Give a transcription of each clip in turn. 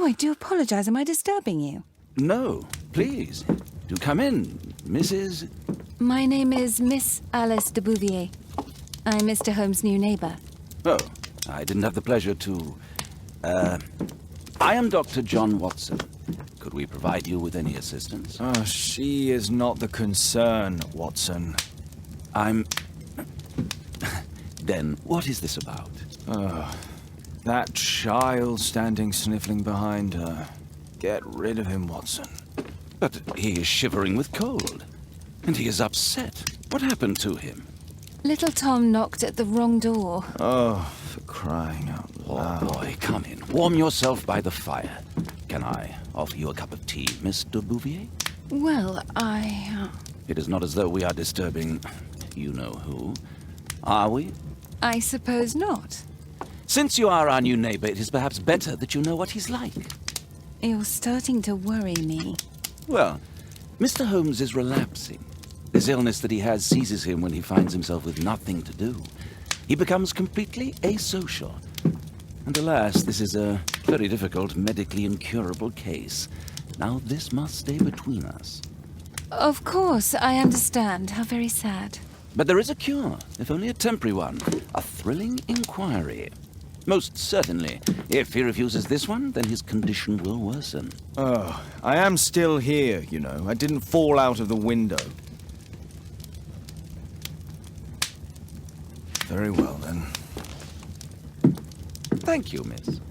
I do apologize. Am I disturbing you? No, please. Do come in, Mrs. My name is Miss Alice de Bouvier. I'm Mr. Holmes' new neighbor. Oh, I didn't have the pleasure to... I am Dr. John Watson. Could we provide you with any assistance? Oh, she is not the concern, Watson. I'm... Then, what is this about? Oh, that child standing sniffling behind her. Get rid of him, Watson. But he is shivering with cold. And he is upset. What happened to him? Little Tom knocked at the wrong door. Oh, for crying out loud. Oh, boy, come in. Warm yourself by the fire. Can I offer you a cup of tea, Miss de Bouvier? Well, It is not as though we are disturbing you-know-who. Are we? I suppose not. Since you are our new neighbor, it is perhaps better that you know what he's like. You're starting to worry me. Well, Mr. Holmes is relapsing. This illness that he has seizes him when he finds himself with nothing to do. He becomes completely asocial. And alas, this is a very difficult, medically incurable case. Now this must stay between us. Of course, I understand. How very sad. But there is a cure, if only a temporary one. A thrilling inquiry. Most certainly. If he refuses this one, then his condition will worsen. Oh, I am still here, you know. I didn't fall out of the window. Very well, then. Thank you, miss.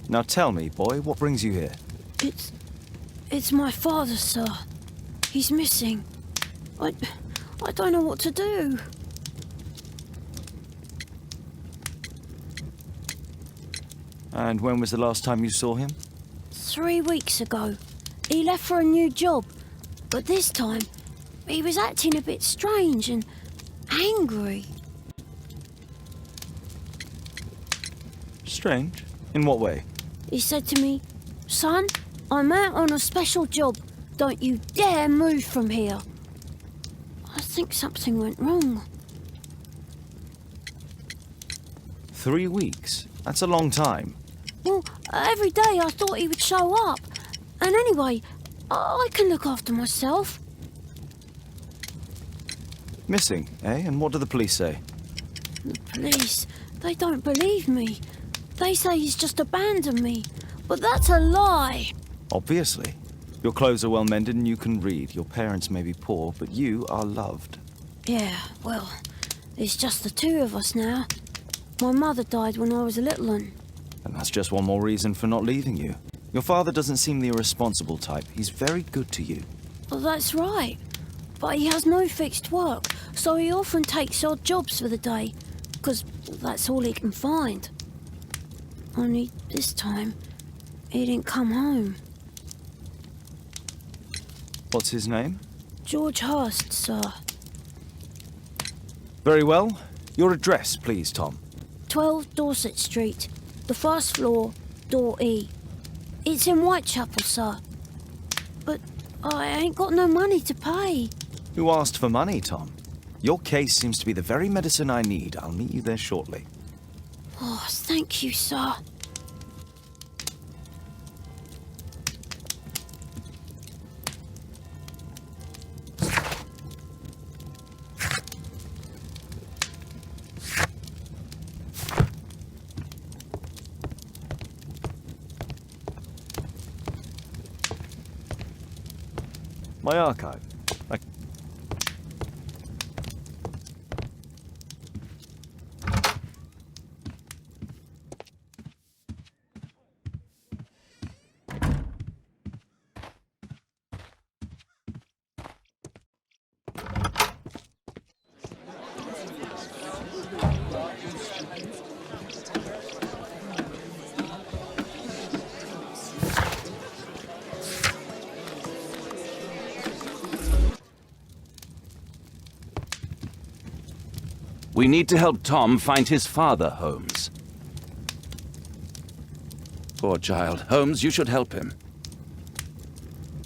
Now tell me, boy, what brings you here? It's my father, sir. He's missing. I don't know what to do. And when was the last time you saw him? 3 weeks ago. He left for a new job. But this time, he was acting a bit strange and angry. Strange? In what way? He said to me, "Son, I'm out on a special job. Don't you dare move from here." I think something went wrong. 3 weeks? That's a long time. Well, every day I thought he would show up. And anyway, I can look after myself. Missing, eh? And what do the police say? The police, they don't believe me. They say he's just abandoned me. But that's a lie. Obviously. Your clothes are well mended and you can read. Your parents may be poor, but you are loved. Yeah, well, it's just the two of us now. My mother died when I was a little one. And that's just one more reason for not leaving you. Your father doesn't seem the irresponsible type. He's very good to you. Well, that's right. But he has no fixed work, so he often takes odd jobs for the day, because that's all he can find. Only this time, he didn't come home. What's his name? George Hurst, sir. Very well. Your address, please, Tom. 12 Dorset Street, the first floor, door E. It's in Whitechapel, sir. But I ain't got no money to pay. Who asked for money, Tom? Your case seems to be the very medicine I need. I'll meet you there shortly. Oh, thank you, sir. My archive. We need to help Tom find his father, Holmes. Poor child. Holmes, you should help him.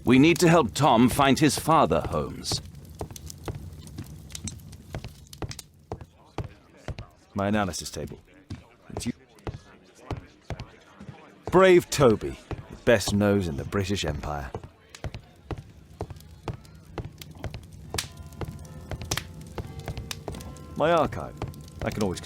We need to help Tom find his father, Holmes. My analysis table. It's you. Brave Toby, the best nose in the British Empire. My archive. I can always...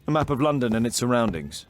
A map of London and its surroundings.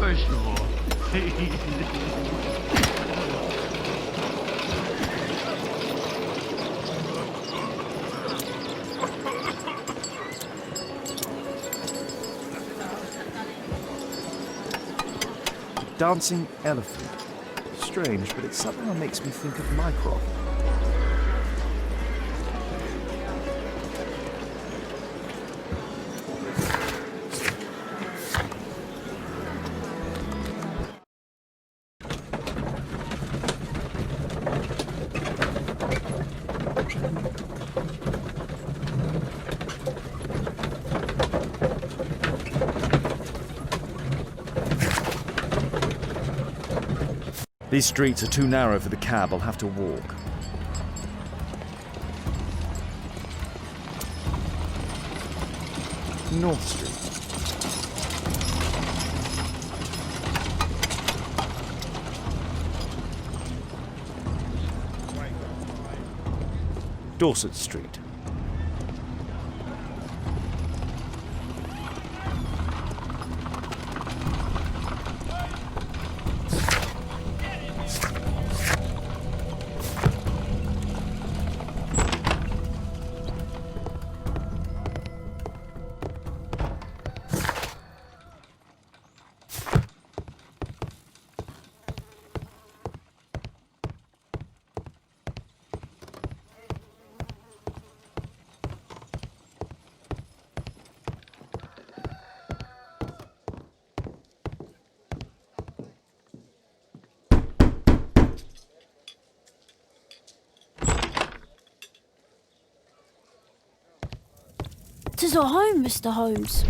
First of all, Dancing elephant. Strange, but it somehow makes me think of Mycroft. These streets are too narrow for the cab. I'll have to walk. North Street. Dorset Street. Tis our home, Mr. Holmes.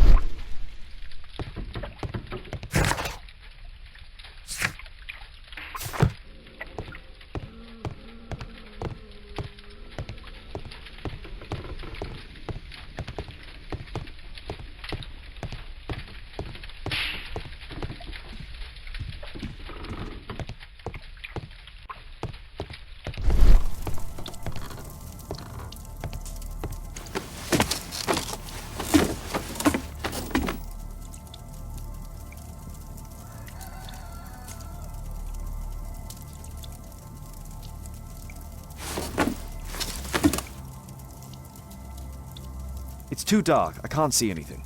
It's too dark. I can't see anything.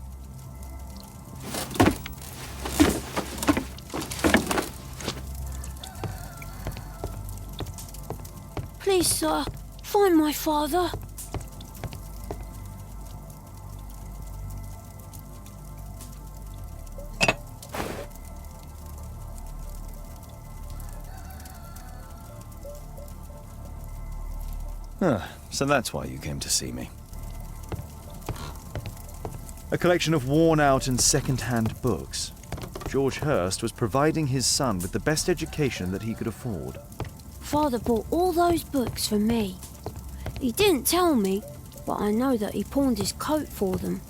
Please, sir, find my father. So that's why you came to see me. A collection of worn-out and second-hand books. George Hurst was providing his son with the best education that he could afford. Father bought all those books for me. He didn't tell me, but I know that he pawned his coat for them.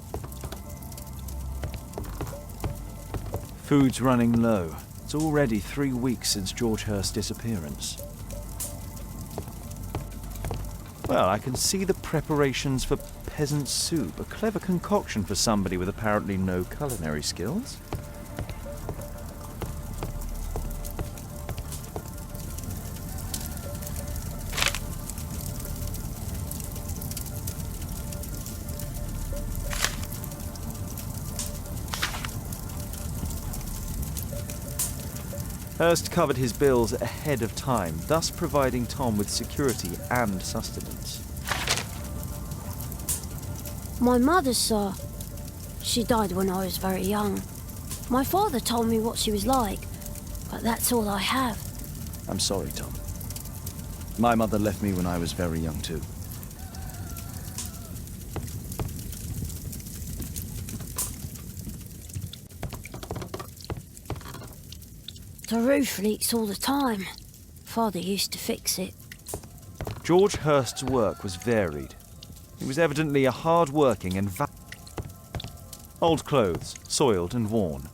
Food's running low. It's already 3 weeks since George Hurst's disappearance. Well, I can see the preparations for peasant soup, a clever concoction for somebody with apparently no culinary skills. Hurst covered his bills ahead of time, thus providing Tom with security and sustenance. My mother, sir. She died when I was very young. My father told me what she was like, but that's all I have. I'm sorry, Tom. My mother left me when I was very young, too. The roof leaks all the time. Father used to fix it. George Hurst's work was varied. He was evidently a hard-working and old clothes, soiled and worn.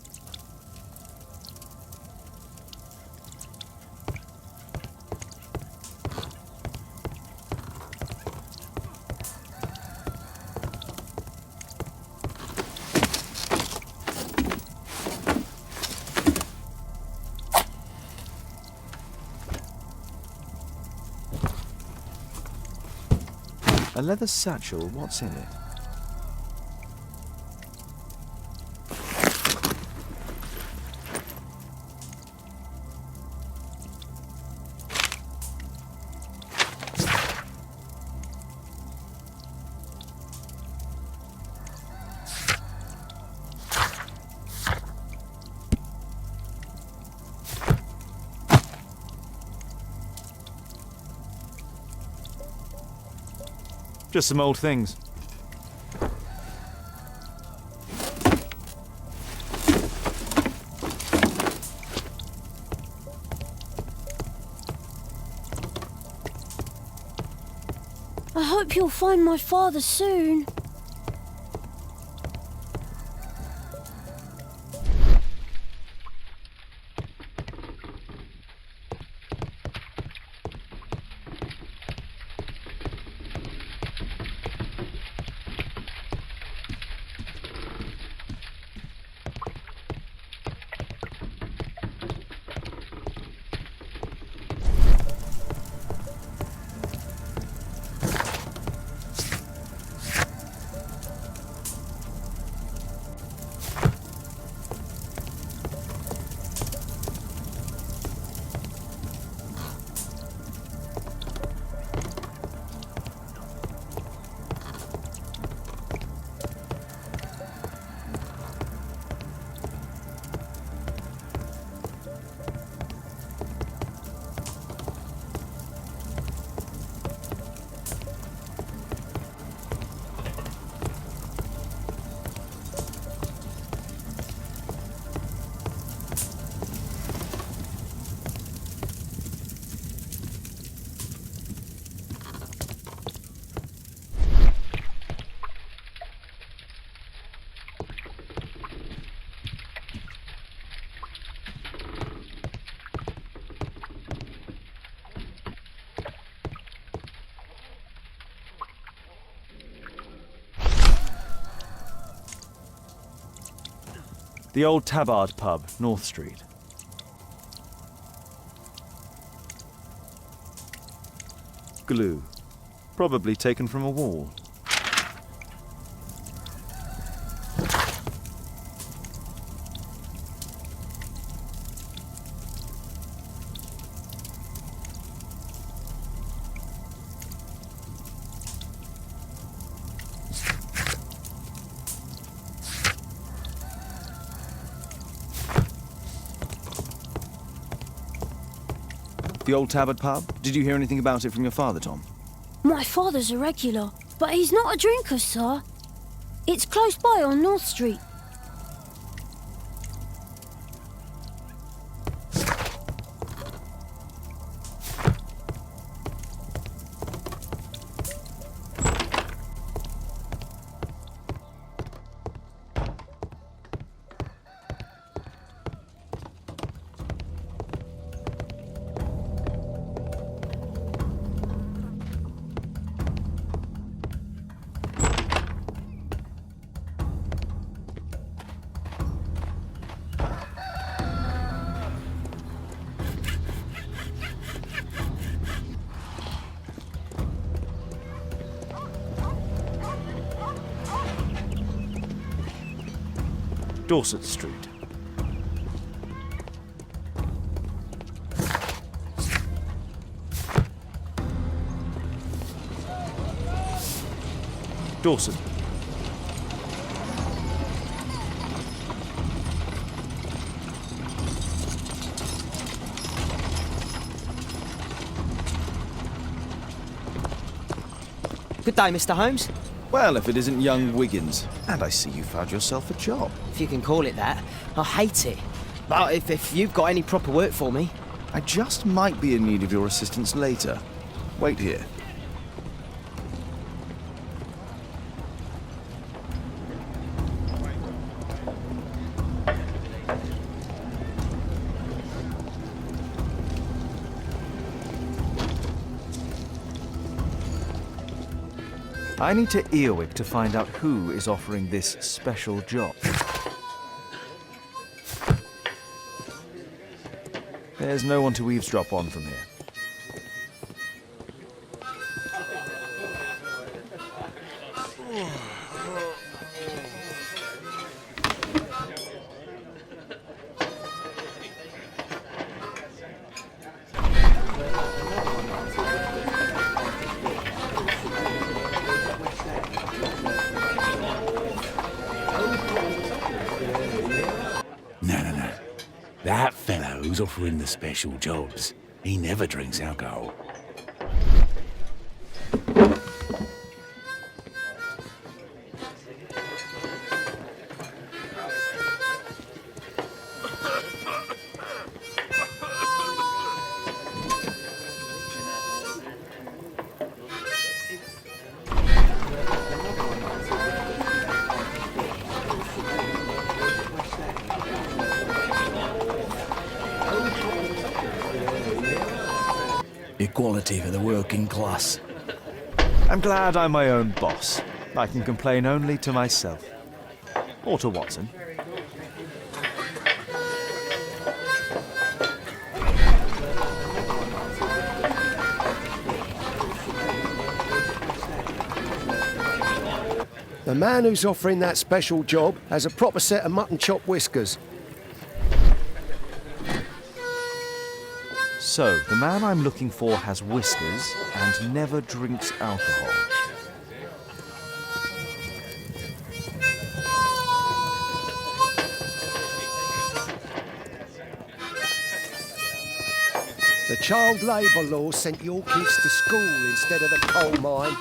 A leather satchel, what's in it? Just some old things. I hope you'll find my father soon. The old Tabard pub, North Street. Glue. Probably taken from a wall. The old Tabard pub? Did you hear anything about it from your father, Tom? My father's a regular, but he's not a drinker, sir. It's close by on North Street. Dorset Street. Dorset. Good day, Mr. Holmes. Well, if it isn't young Wiggins. And I see you found yourself a job. If you can call it that. I hate it. But if you've got any proper work for me... I just might be in need of your assistance later. Wait here. I need to Earwig to find out who is offering this special job. There's no one to eavesdrop on from here. No. That fellow who's offering the special jobs, he never drinks alcohol. Equality for the working class. I'm glad I'm my own boss. I can complain only to myself. Or to Watson. The man who's offering that special job has a proper set of mutton chop whiskers. So, the man I'm looking for has whiskers and never drinks alcohol. The child labour law sent your kids to school instead of the coal mine.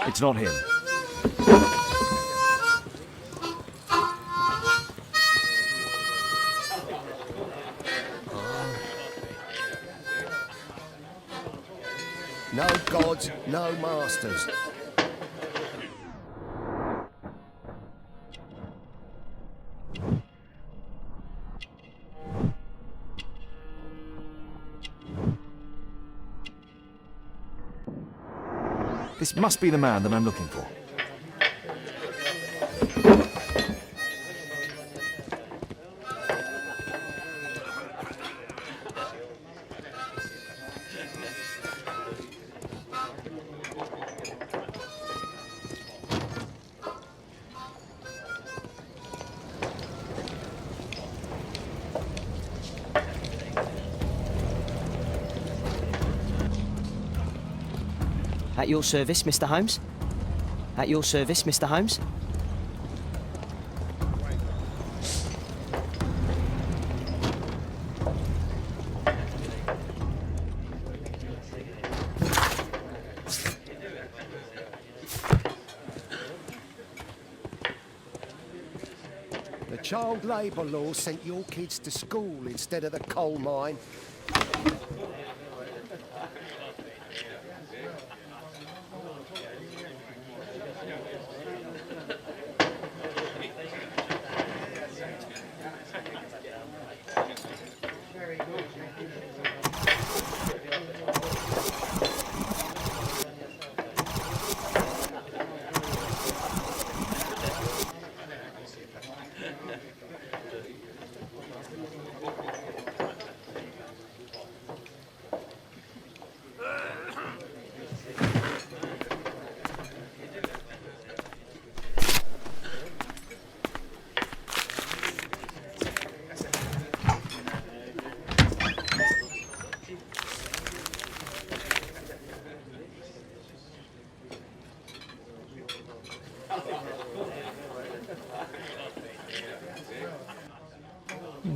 It's not him. No gods, no masters. This must be the man that I'm looking for. At your service, Mr. Holmes? At your service, Mr. Holmes? The child labour law sent your kids to school instead of the coal mine.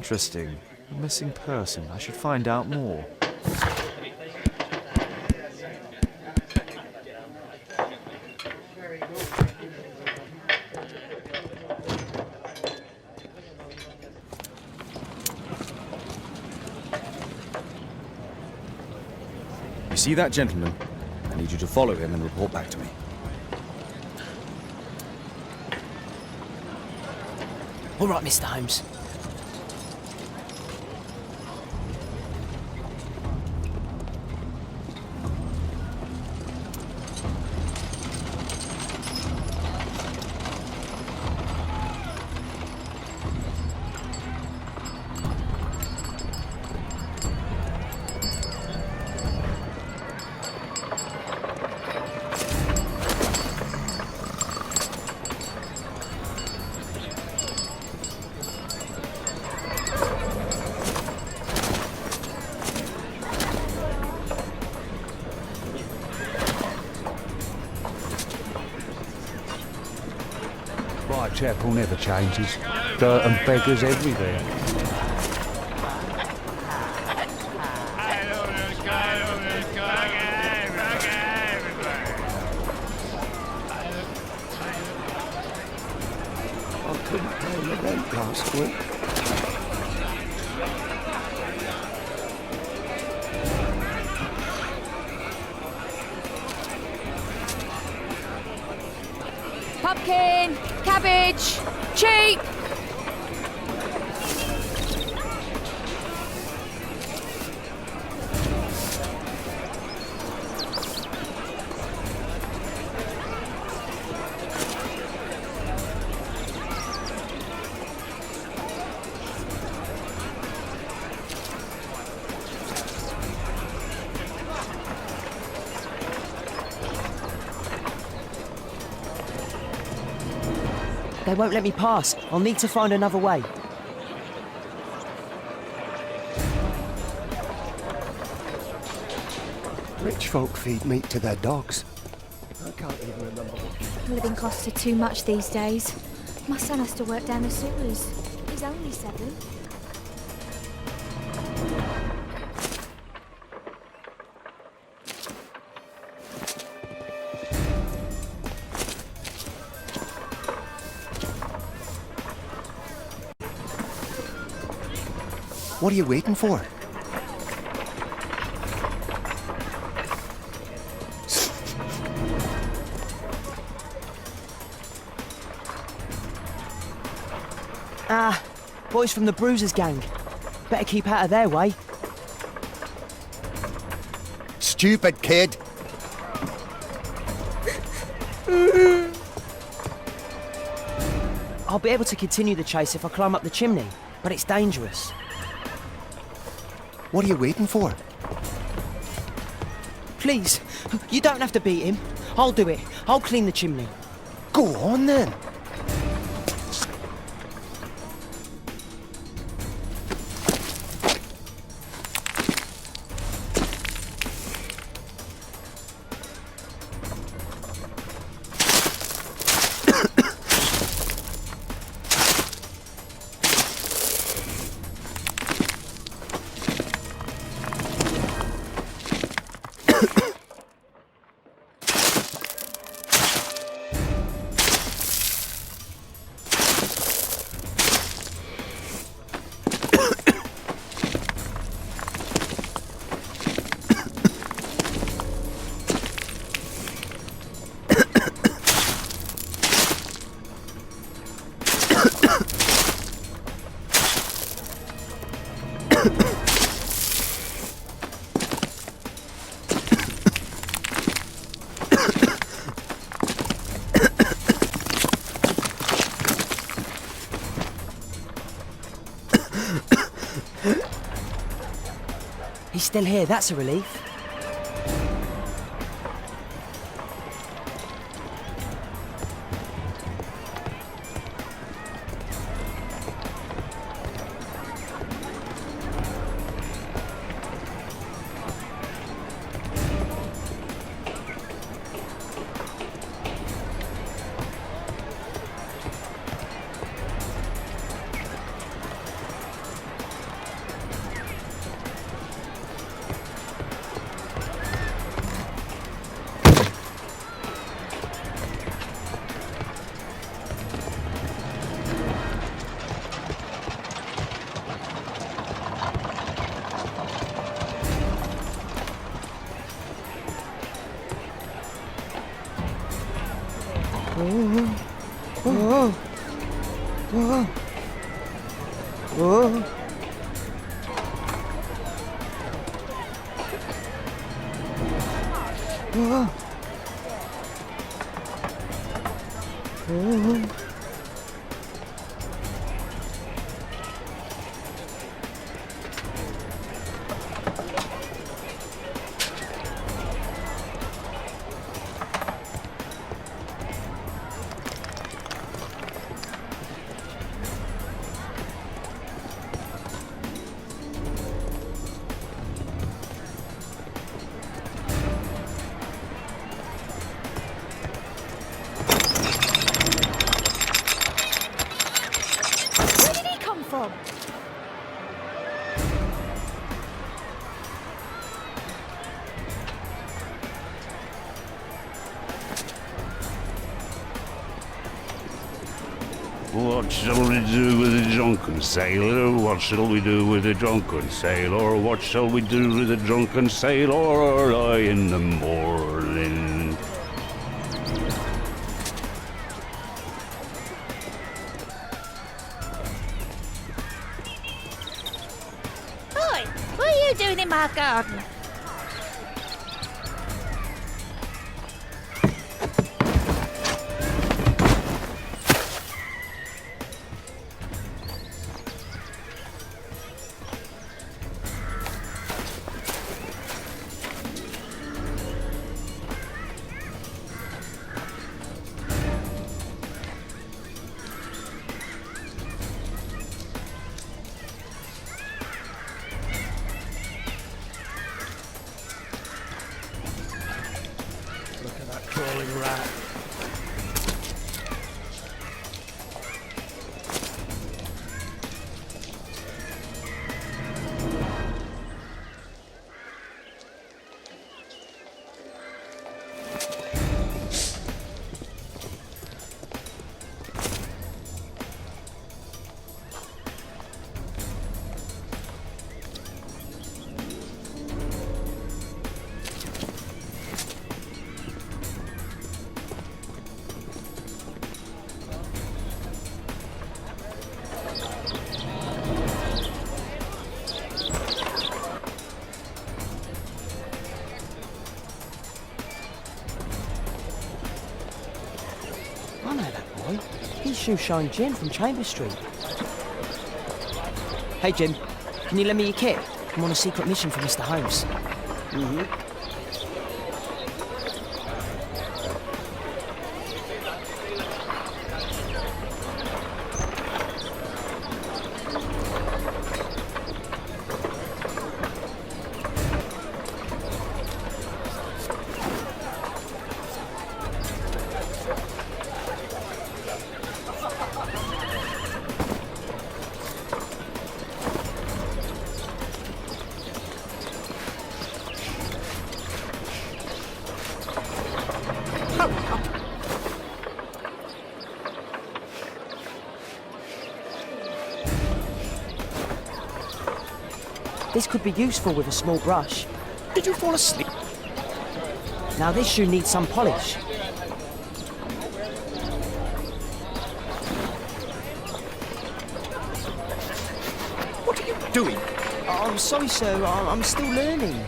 interesting. A missing person. I should find out more. You see that gentleman? I need you to follow him and report back to me. All right, Mr. Holmes. Whitechapel never changes. Dirt and beggars everywhere. I couldn't pay my rent last week. Pumpkin, cabbage, cheap. They won't let me pass. I'll need to find another way. Rich folk feed meat to their dogs. I can't even remember what... Living costs are too much these days. My son has to work down the sewers. He's only 7. What are you waiting for? Ah, boys from the Bruisers gang. Better keep out of their way. Stupid kid! I'll be able to continue the chase if I climb up the chimney, but it's dangerous. What are you waiting for? Please, you don't have to beat him. I'll do it. I'll clean the chimney. Go on then! He's still here, that's a relief. Whoa. Whoa. Whoa. Where did he come from? What shall we do with a drunken sailor? What shall we do with a drunken sailor? What shall we do with a drunken sailor early in the morning? Oi, what are you doing in my garden? Look at that crawling rat. I know that boy. He's Shoeshine Jim from Chambers Street. Hey Jim, can you lend me your kit? I'm on a secret mission for Mr. Holmes. This could be useful with a small brush. Did you fall asleep? Now this shoe needs some polish. What are you doing? Oh, I'm sorry, sir. I'm still learning.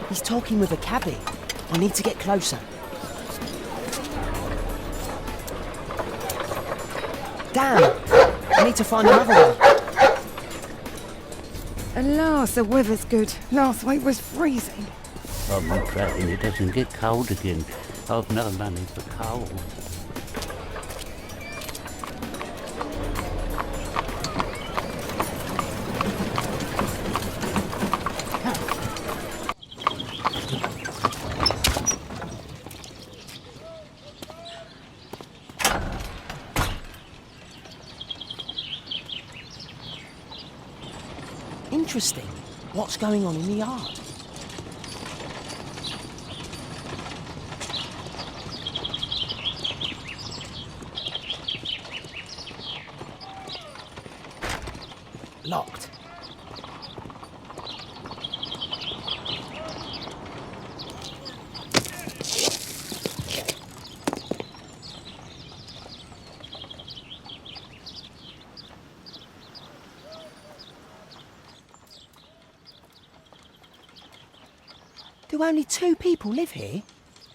He's talking with a cabbie. I need to get closer. Damn! I need to find another one. Alas, the weather's good. Last week was freezing. I'm praying it doesn't get cold again. I've no money for coal. Interesting. What's going on in the yard? Locked. Do only 2 people live here?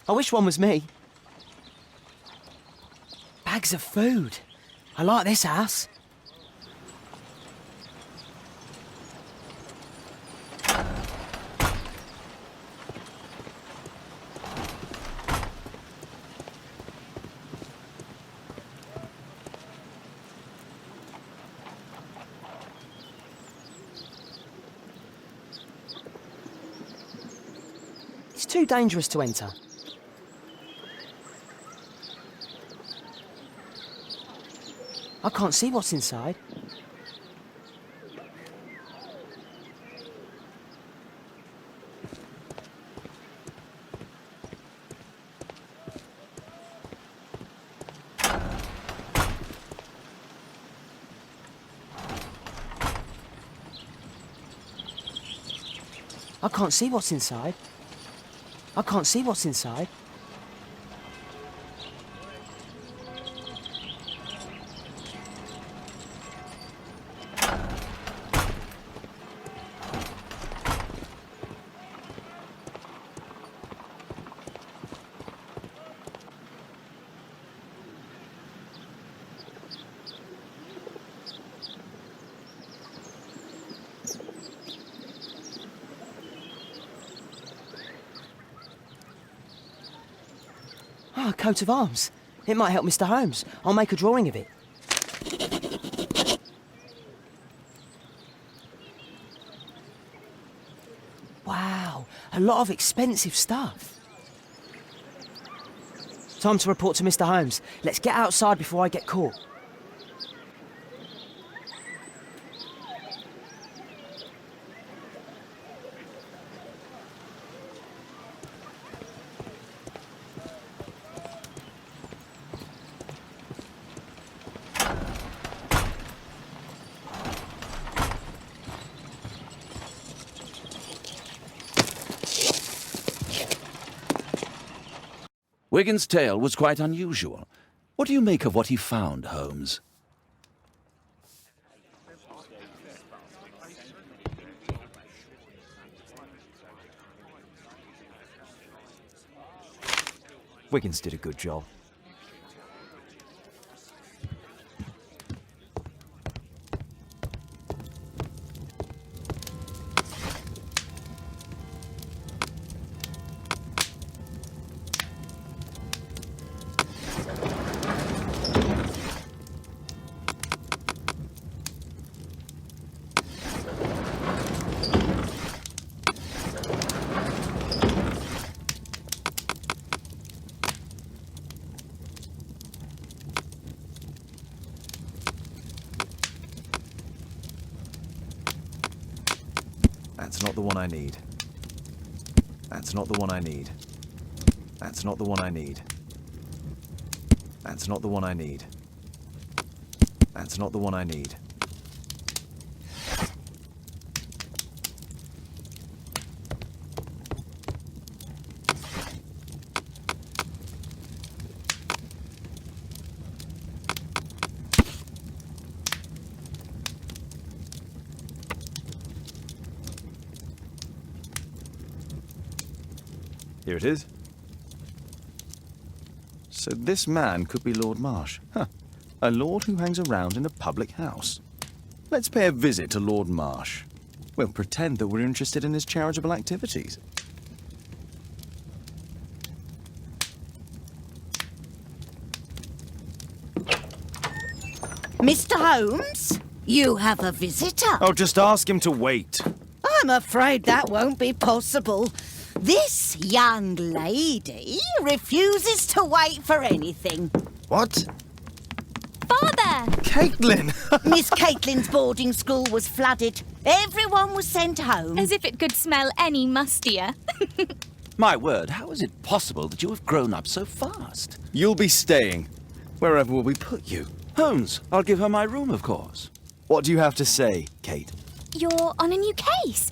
I wish one was me. Bags of food. I like this house. It's too dangerous to enter. I can't see what's inside. I can't see what's inside. I can't see what's inside. Ah, a coat of arms. It might help Mr. Holmes. I'll make a drawing of it. Wow, a lot of expensive stuff. Time to report to Mr. Holmes. Let's get outside before I get caught. Wigan's tale was quite unusual. What do you make of what he found, Holmes? Wiggins did a good job. That's not the one I need. That's not the one I need. That's not the one I need. That's not the one I need. That's not the one I need. Here it is. So this man could be Lord Marsh. Huh. A lord who hangs around in a public house. Let's pay a visit to Lord Marsh. We'll pretend that we're interested in his charitable activities. Mr. Holmes, you have a visitor. Oh, just ask him to wait. I'm afraid that won't be possible. This young lady refuses to wait for anything. What? Father! Caitlin! Miss Caitlin's boarding school was flooded. Everyone was sent home. As if it could smell any mustier. My word, how is it possible that you have grown up so fast? You'll be staying. Wherever will we put you? Holmes, I'll give her my room, of course. What do you have to say, Kate? You're on a new case.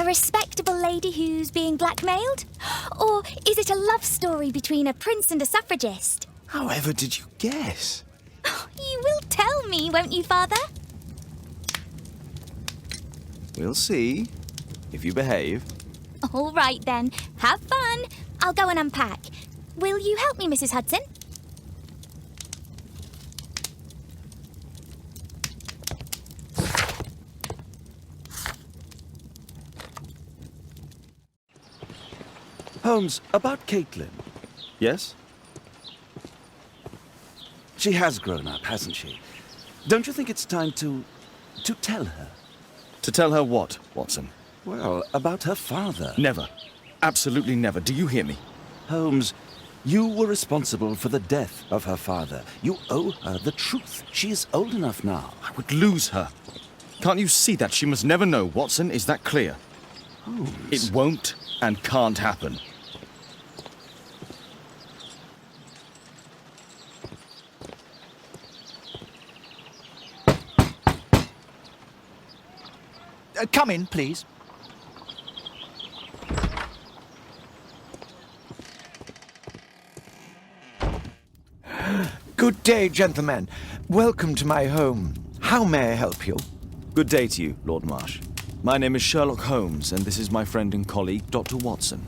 A respectable lady who's being blackmailed? Or is it a love story between a prince and a suffragist? However did you guess? You will tell me, won't you, Father? We'll see, if you behave. All right, then. Have fun. I'll go and unpack. Will you help me, Mrs. Hudson? Holmes, about Caitlin. Yes? She has grown up, hasn't she? Don't you think it's time to tell her? To tell her what, Watson? Well, about her father. Never. Absolutely never. Do you hear me? Holmes, you were responsible for the death of her father. You owe her the truth. She is old enough now. I would lose her. Can't you see that? She must never know, Watson. Is that clear? Holmes. It won't and can't happen. Come in, please. Good day, gentlemen. Welcome to my home. How may I help you? Good day to you, Lord Marsh. My name is Sherlock Holmes, and this is my friend and colleague, Dr. Watson.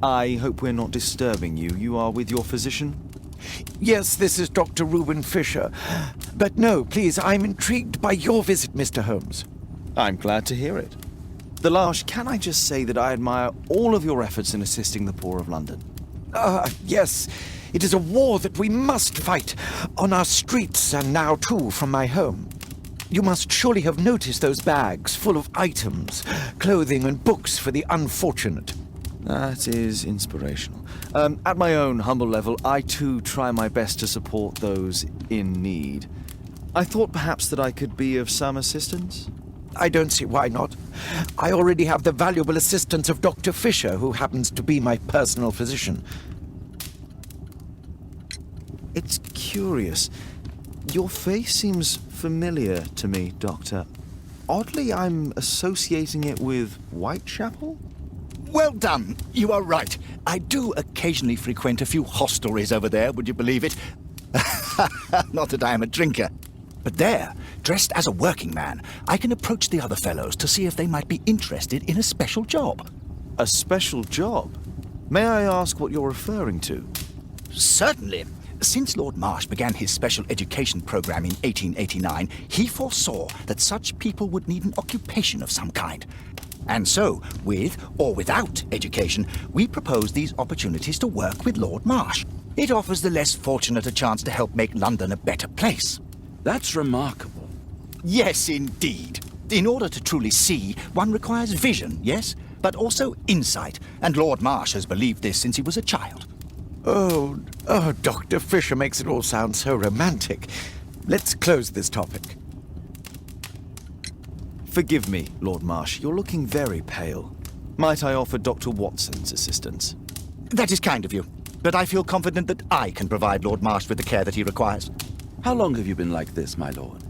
I hope we're not disturbing you. You are with your physician? Yes, this is Dr. Reuben Fisher. But no, please, I'm intrigued by your visit, Mr. Holmes. I'm glad to hear it. The Larsh, can I just say that I admire all of your efforts in assisting the poor of London? Yes. It is a war that we must fight, on our streets and now, too, from my home. You must surely have noticed those bags full of items, clothing and books for the unfortunate. That is inspirational. At my own humble level, I too try my best to support those in need. I thought perhaps that I could be of some assistance. I don't see why not. I already have the valuable assistance of Dr. Fisher, who happens to be my personal physician. It's curious. Your face seems familiar to me, Doctor. Oddly, I'm associating it with Whitechapel? Well done. You are right. I do occasionally frequent a few hostelries over there, would you believe it? Not that I am a drinker. But there, dressed as a working man, I can approach the other fellows to see if they might be interested in a special job. A special job? May I ask what you're referring to? Certainly. Since Lord Marsh began his special education program in 1889, he foresaw that such people would need an occupation of some kind. And so, with or without education, we propose these opportunities to work with Lord Marsh. It offers the less fortunate a chance to help make London a better place. That's remarkable. Yes, indeed. In order to truly see, one requires vision, yes? But also insight, and Lord Marsh has believed this since he was a child. Oh, Dr. Fisher makes it all sound so romantic. Let's close this topic. Forgive me, Lord Marsh. You're looking very pale. Might I offer Dr. Watson's assistance? That is kind of you, but I feel confident that I can provide Lord Marsh with the care that he requires. How long have you been like this, my lord?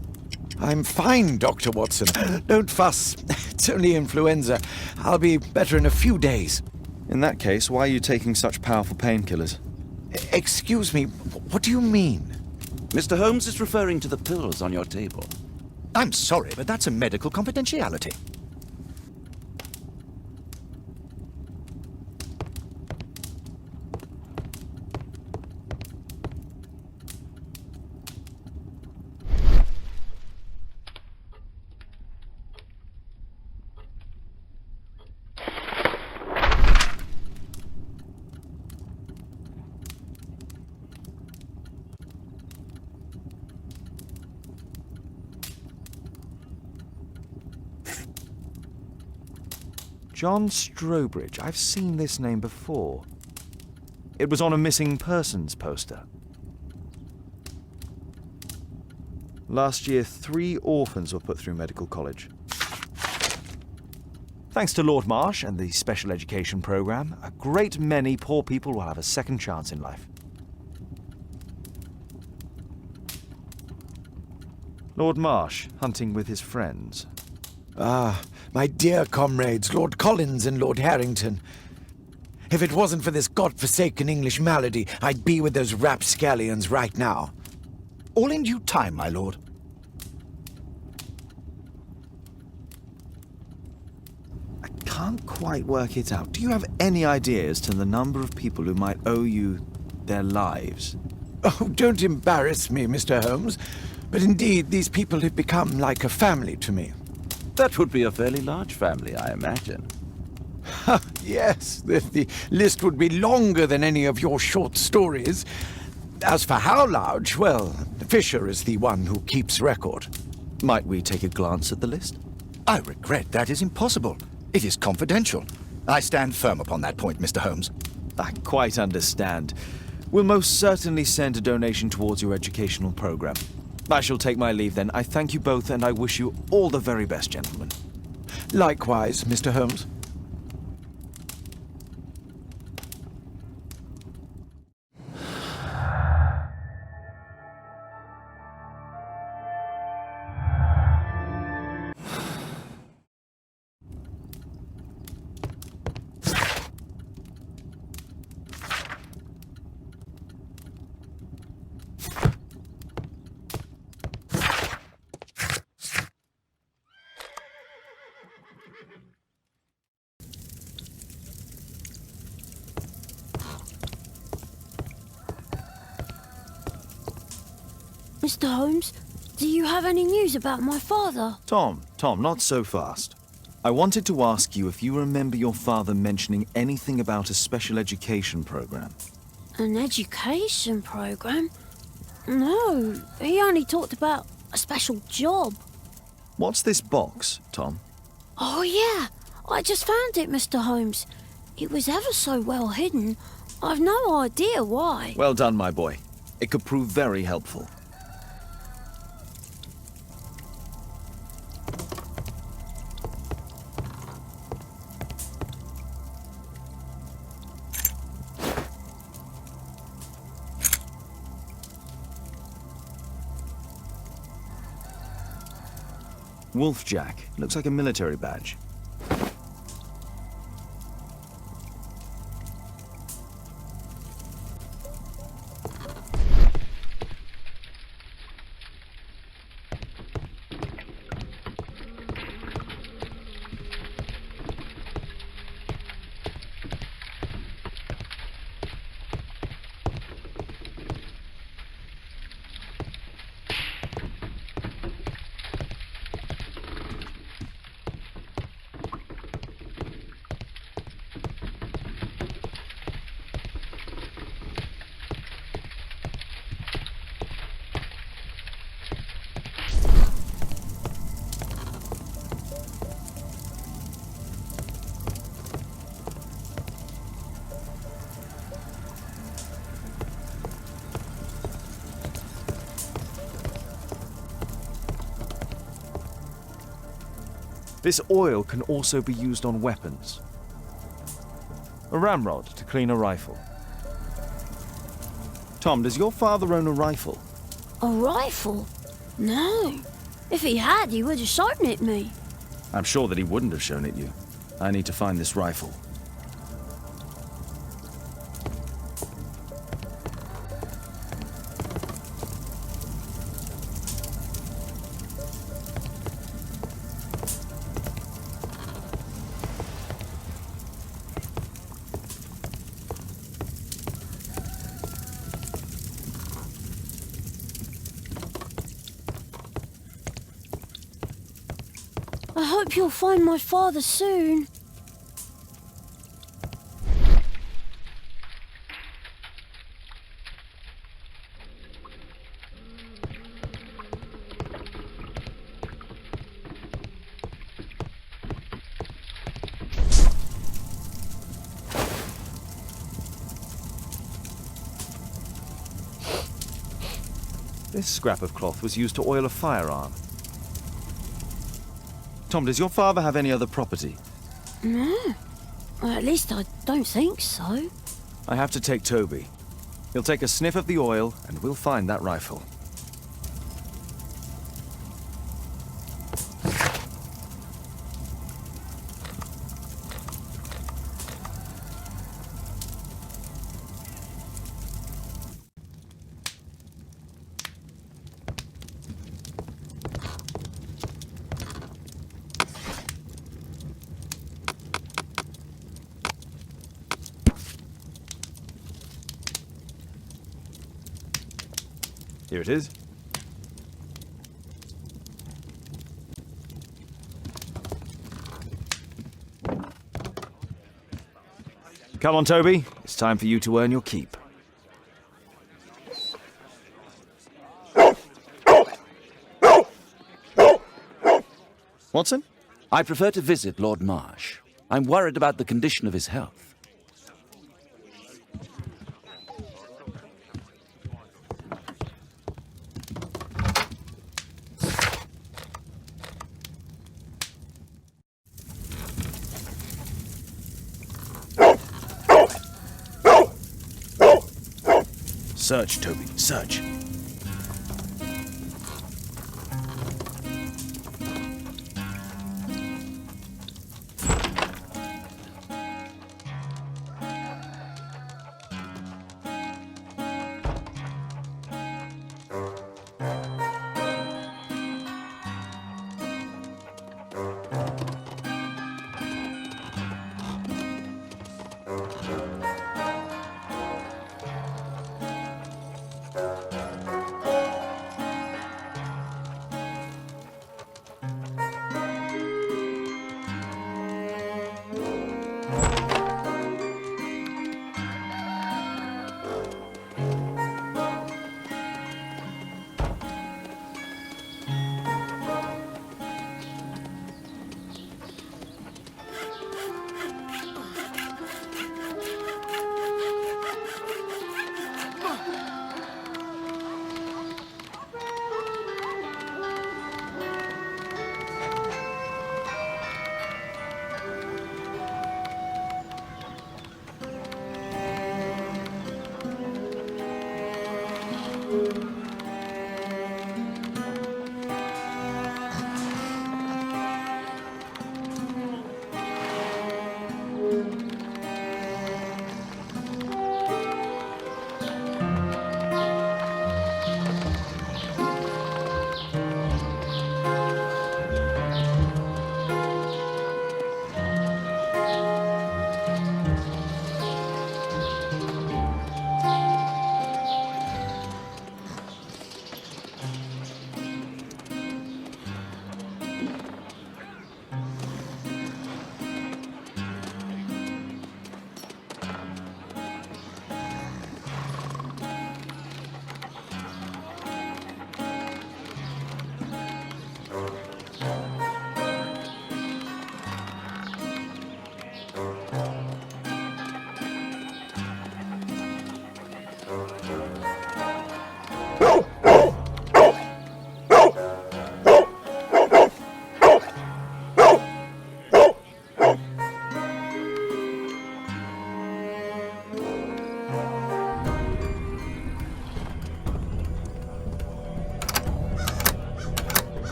I'm fine, Dr. Watson. Don't fuss. It's only influenza. I'll be better in a few days. In that case, why are you taking such powerful painkillers? Excuse me, what do you mean? Mr. Holmes is referring to the pills on your table. I'm sorry, but that's a medical confidentiality. John Strobridge. I've seen this name before. It was on a missing persons poster. Last year, 3 orphans were put through medical college. Thanks to Lord Marsh and the special education program, a great many poor people will have a second chance in life. Lord Marsh, hunting with his friends. Ah, my dear comrades, Lord Collins and Lord Harrington. If it wasn't for this godforsaken English malady, I'd be with those rapscallions right now. All in due time, my lord. I can't quite work it out. Do you have any idea as to the number of people who might owe you their lives? Oh, don't embarrass me, Mr. Holmes. But indeed, these people have become like a family to me. That would be a fairly large family, I imagine. Yes, the list would be longer than any of your short stories. As for how large, well, Fisher is the one who keeps record. Might we take a glance at the list? I regret that is impossible. It is confidential. I stand firm upon that point, Mr. Holmes. I quite understand. We'll most certainly send a donation towards your educational program. I shall take my leave then. I thank you both, and I wish you all the very best, gentlemen. Likewise, Mr. Holmes. Mr. Holmes, do you have any news about my father? Tom, not so fast. I wanted to ask you if you remember your father mentioning anything about a special education program. An education program? No, he only talked about a special job. What's this box, Tom? Oh, yeah. I just found it, Mr. Holmes. It was ever so well hidden. I've no idea why. Well done, my boy. It could prove very helpful. Wolfjack. Looks like a military badge. This oil can also be used on weapons. A ramrod to clean a rifle. Tom, does your father own a rifle? A rifle? No. If he had, he would have shown it me. I'm sure that he wouldn't have shown it you. I need to find this rifle. I hope you'll find my father soon. This scrap of cloth was used to oil a firearm. Tom, does your father have any other property? No. Well, at least I don't think so. I have to take Toby. He'll take a sniff of the oil, and we'll find that rifle. Here it is. Come on, Toby. It's time for you to earn your keep. Watson? I prefer to visit Lord Marsh. I'm worried about the condition of his health. Search, Toby, search.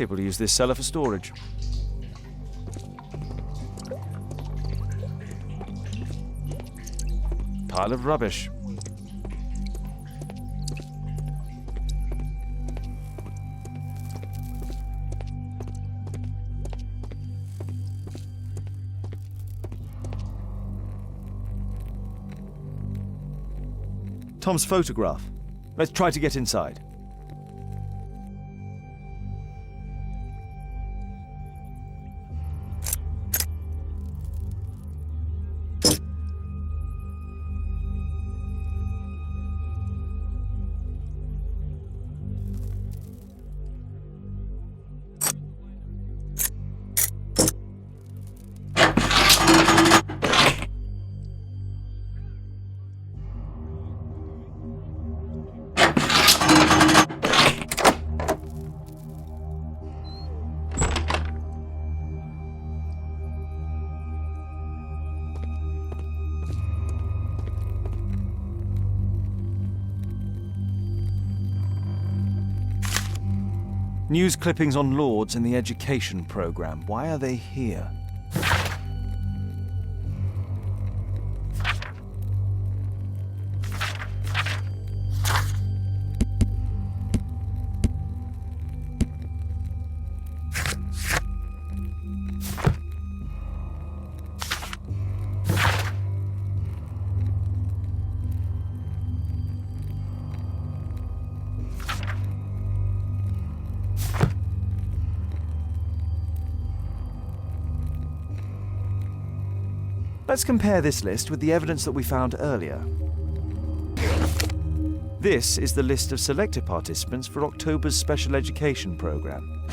People use this cellar for storage. Pile of rubbish. Tom's photograph. Let's try to get inside. News clippings on Lords in the education program. Why are they here? Let's compare this list with the evidence that we found earlier. This is the list of selected participants for October's special education program.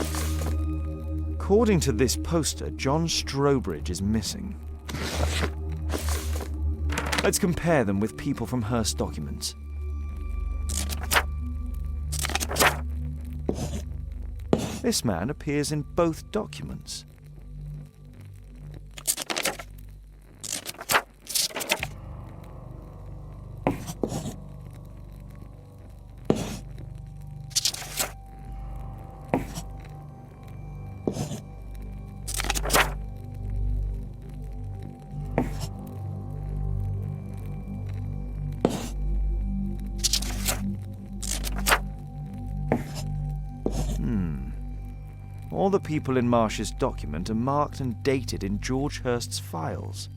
According to this poster, John Strobridge is missing. Let's compare them with people from Hearst documents. This man appears in both documents. All the people in Marsh's document are marked and dated in George Hurst's files.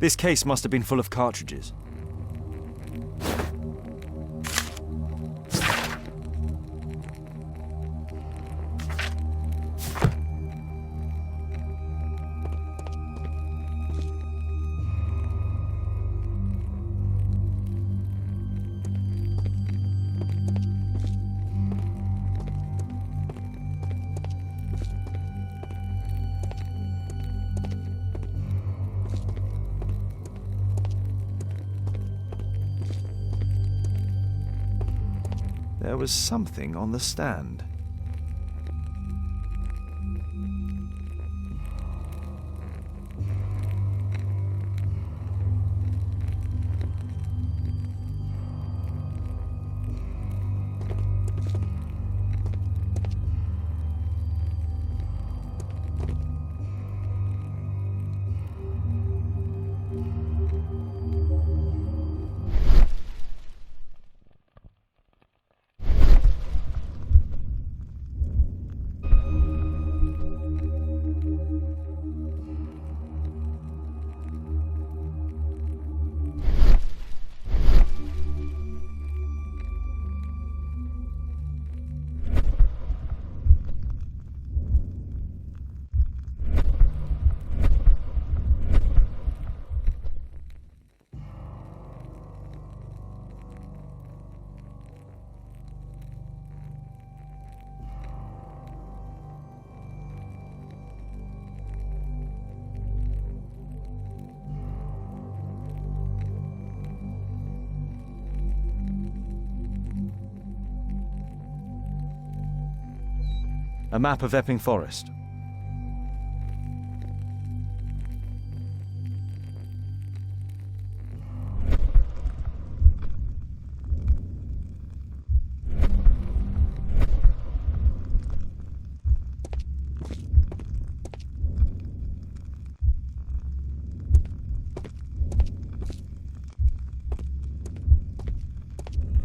This case must have been full of cartridges. There was something on the stand. A map of Epping Forest.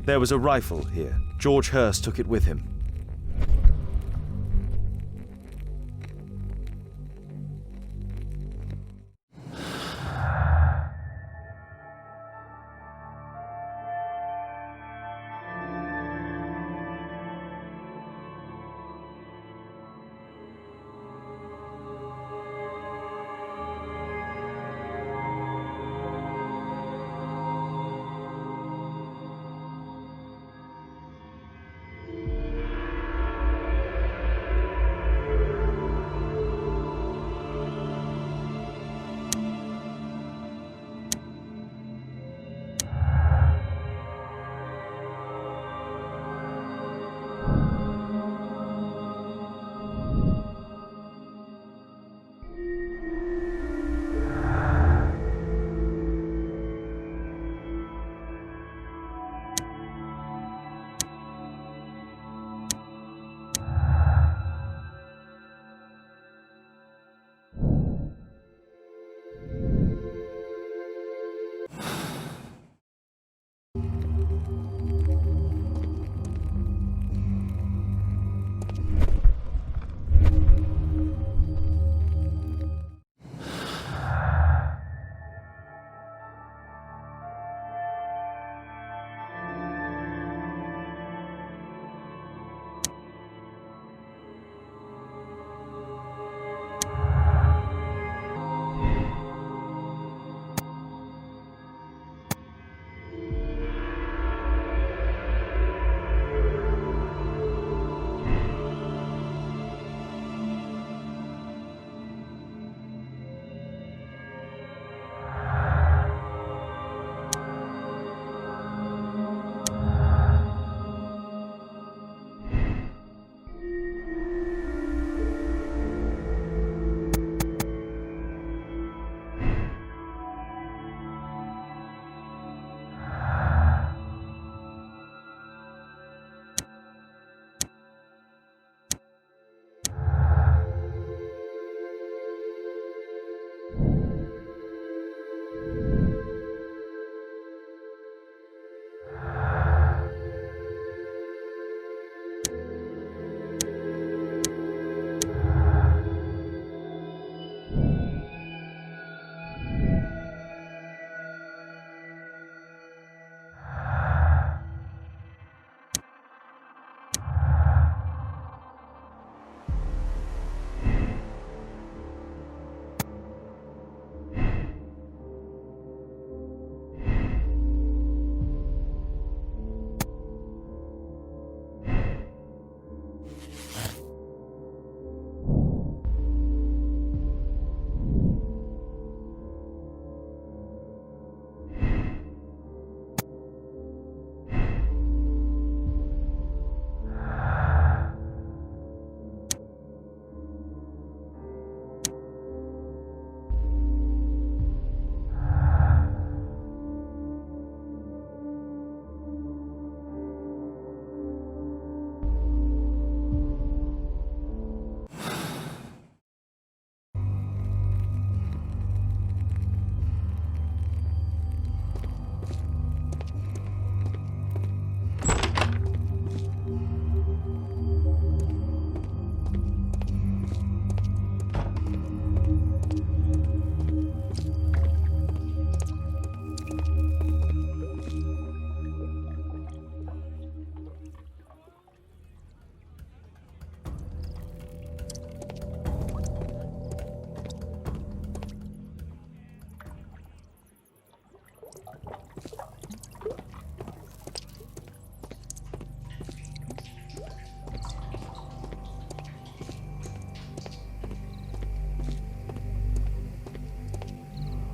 There was a rifle here. George Hurst took it with him.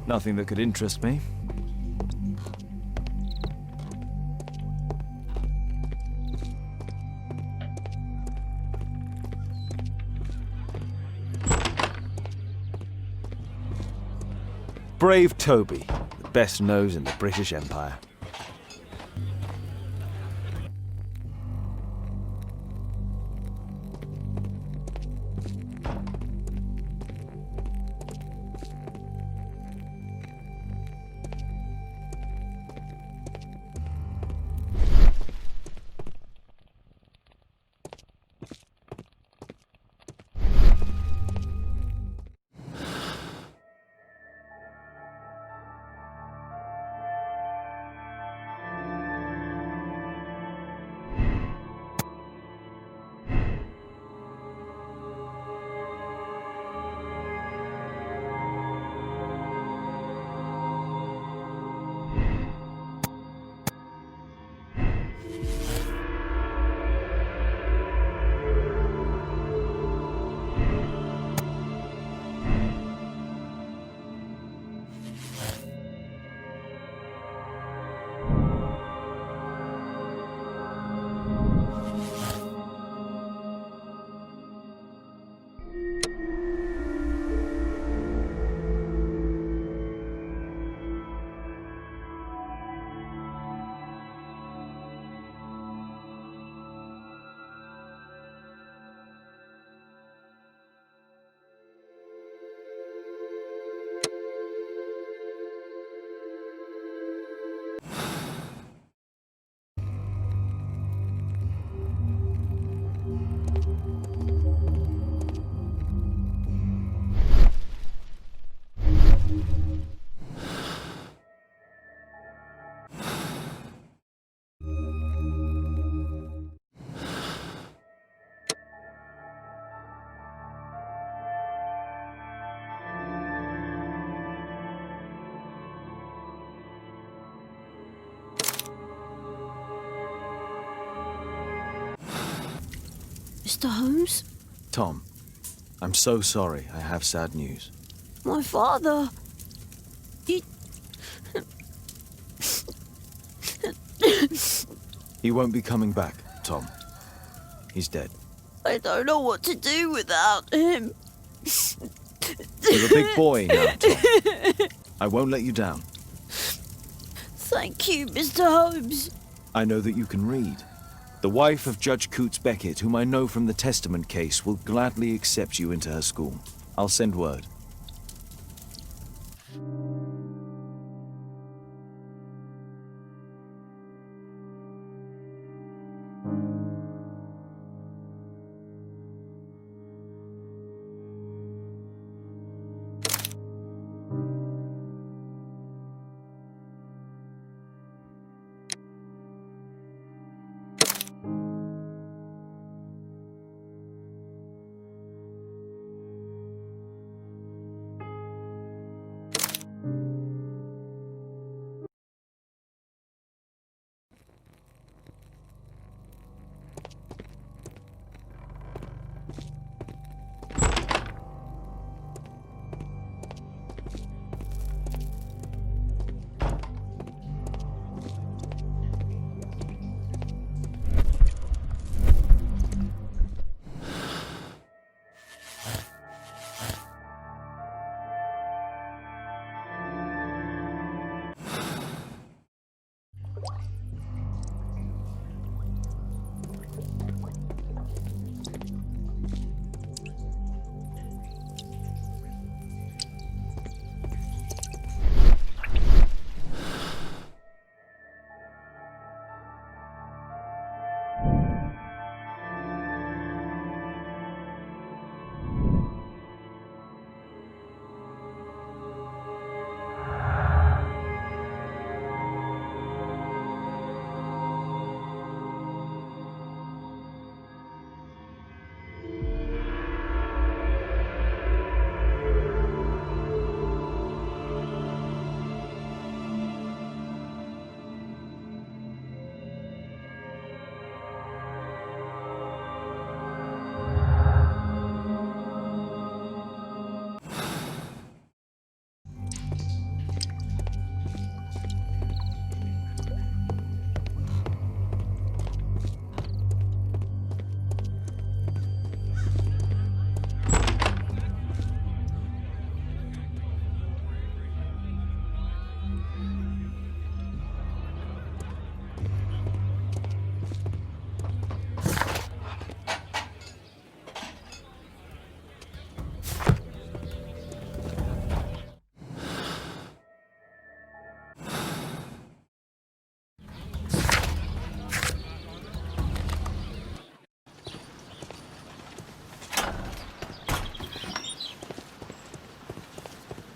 Nothing that could interest me. Brave Toby, the best nose in the British Empire. Mr. Holmes? Tom, I'm so sorry. I have sad news. My father. He won't be coming back, Tom. He's dead. I don't know what to do without him. You're a big boy now, Tom. I won't let you down. Thank you, Mr. Holmes. I know that you can read. The wife of Judge Coots Beckett, whom I know from the Testament case, will gladly accept you into her school. I'll send word.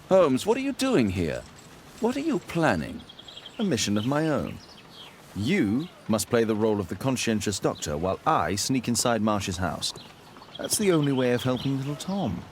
Holmes, what are you doing here? What are you planning? A mission of my own. You must play the role of the conscientious doctor while I sneak inside Marsh's house. That's the only way of helping little Tom.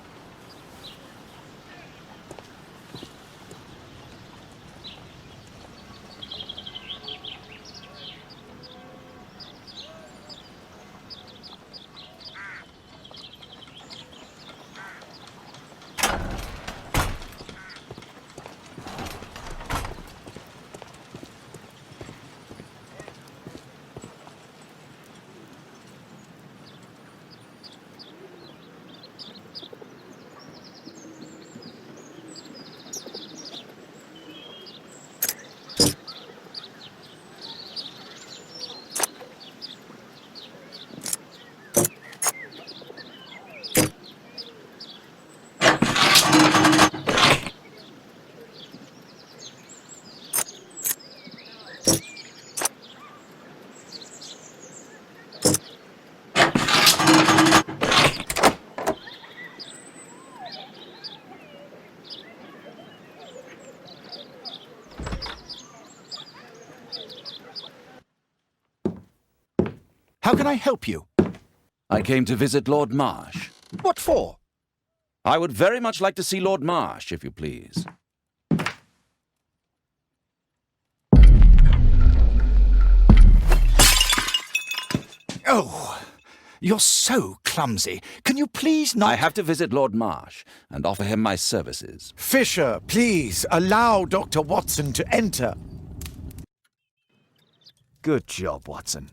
How can I help you? I came to visit Lord Marsh. What for? I would very much like to see Lord Marsh, if you please. Oh, you're so clumsy. Can you please not... I have to visit Lord Marsh and offer him my services. Fisher, please, allow Dr. Watson to enter. Good job, Watson.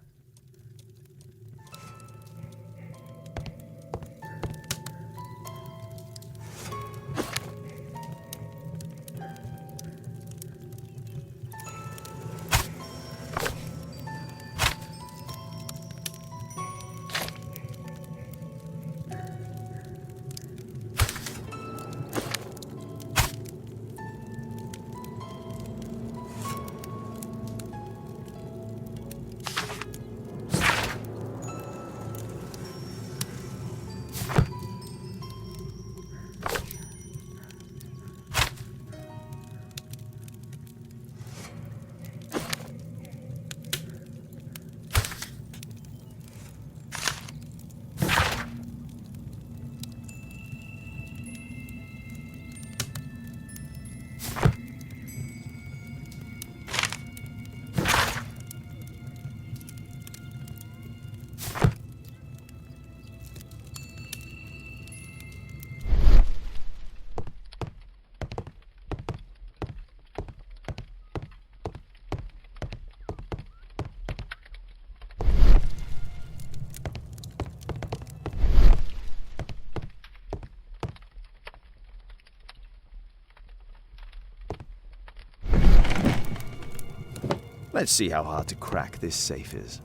Let's see how hard to crack this safe is.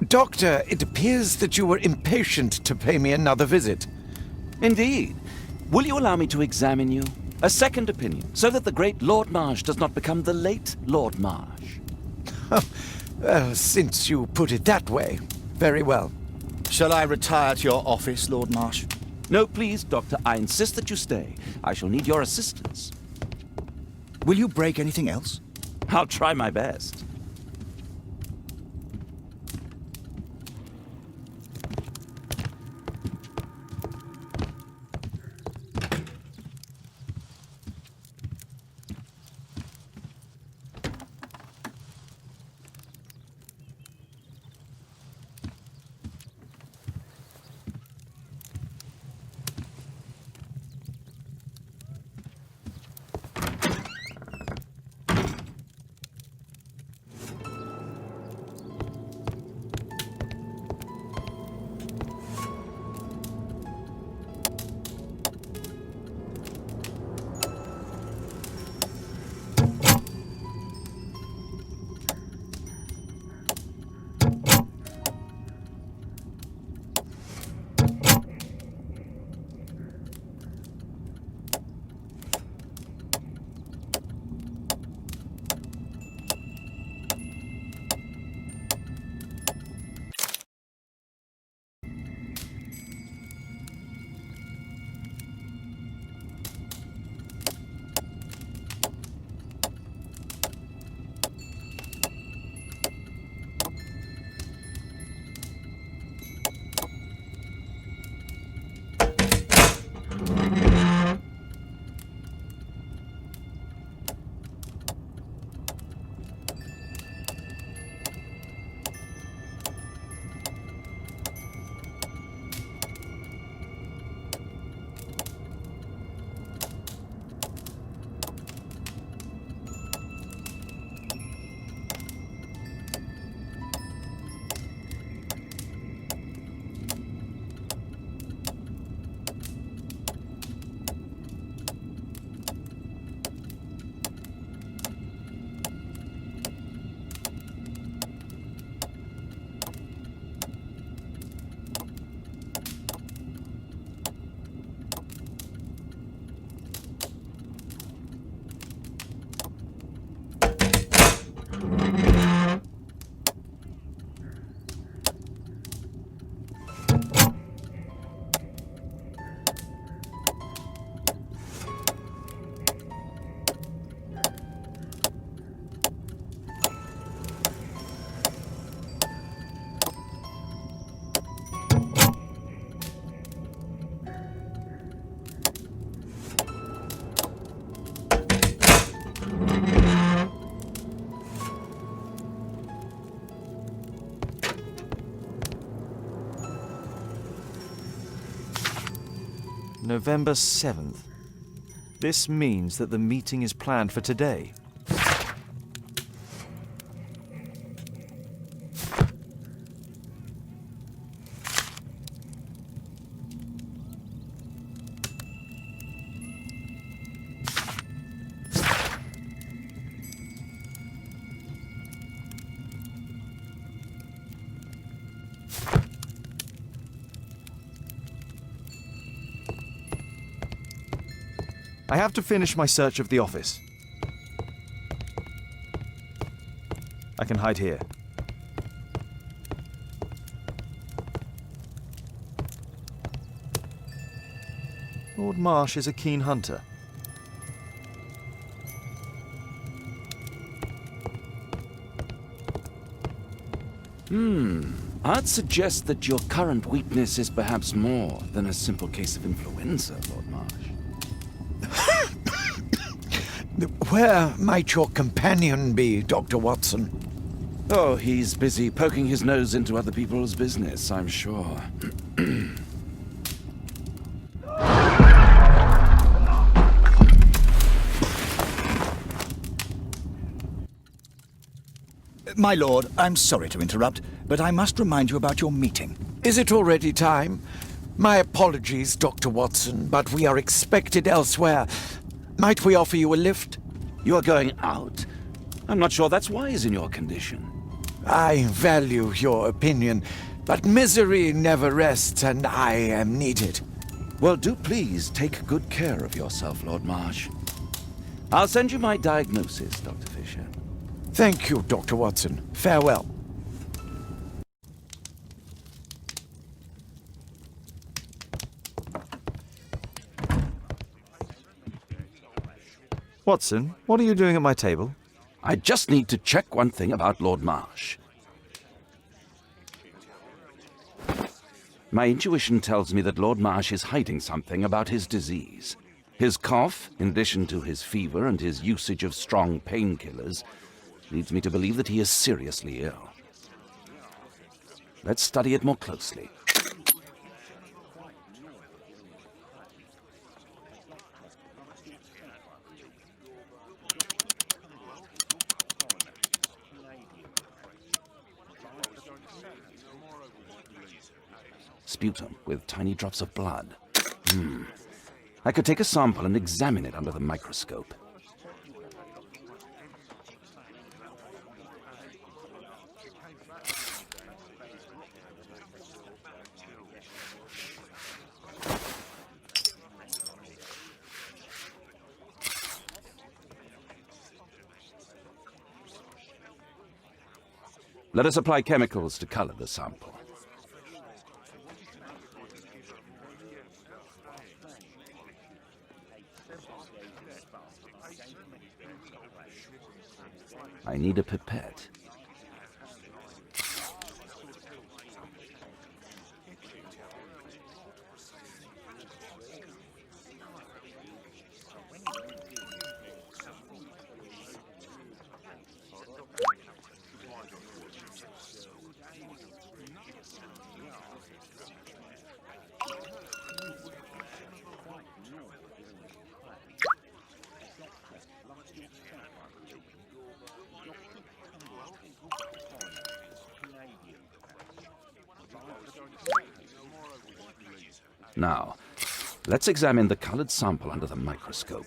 Doctor, it appears that you were impatient to pay me another visit. Indeed. Will you allow me to examine you? A second opinion, so that the great Lord Marsh does not become the late Lord Marsh. Well, since you put it that way, very well. Shall I retire to your office, Lord Marsh? No, please, Doctor. I insist that you stay. I shall need your assistance. Will you break anything else? I'll try my best. November 7th. This means that the meeting is planned for today. I have to finish my search of the office. I can hide here. Lord Marsh is a keen hunter. I'd suggest that your current weakness is perhaps more than a simple case of influenza, Lord Marsh. Where might your companion be, Dr. Watson? Oh, he's busy poking his nose into other people's business, I'm sure. My lord, I'm sorry to interrupt, but I must remind you about your meeting. Is it already time? My apologies, Dr. Watson, but we are expected elsewhere. Might we offer you a lift? You are going out? I'm not sure that's wise in your condition. I value your opinion, but misery never rests, and I am needed. Well, do please take good care of yourself, Lord Marsh. I'll send you my diagnosis, Dr. Fisher. Thank you, Dr. Watson. Farewell. Watson, what are you doing at my table? I just need to check one thing about Lord Marsh. My intuition tells me that Lord Marsh is hiding something about his disease. His cough, in addition to his fever and his usage of strong painkillers, leads me to believe that he is seriously ill. Let's study it more closely. Sputum with tiny drops of blood. I could take a sample and examine it under the microscope. Let us apply chemicals to color the sample. I need a pipette. Now, let's examine the colored sample under the microscope.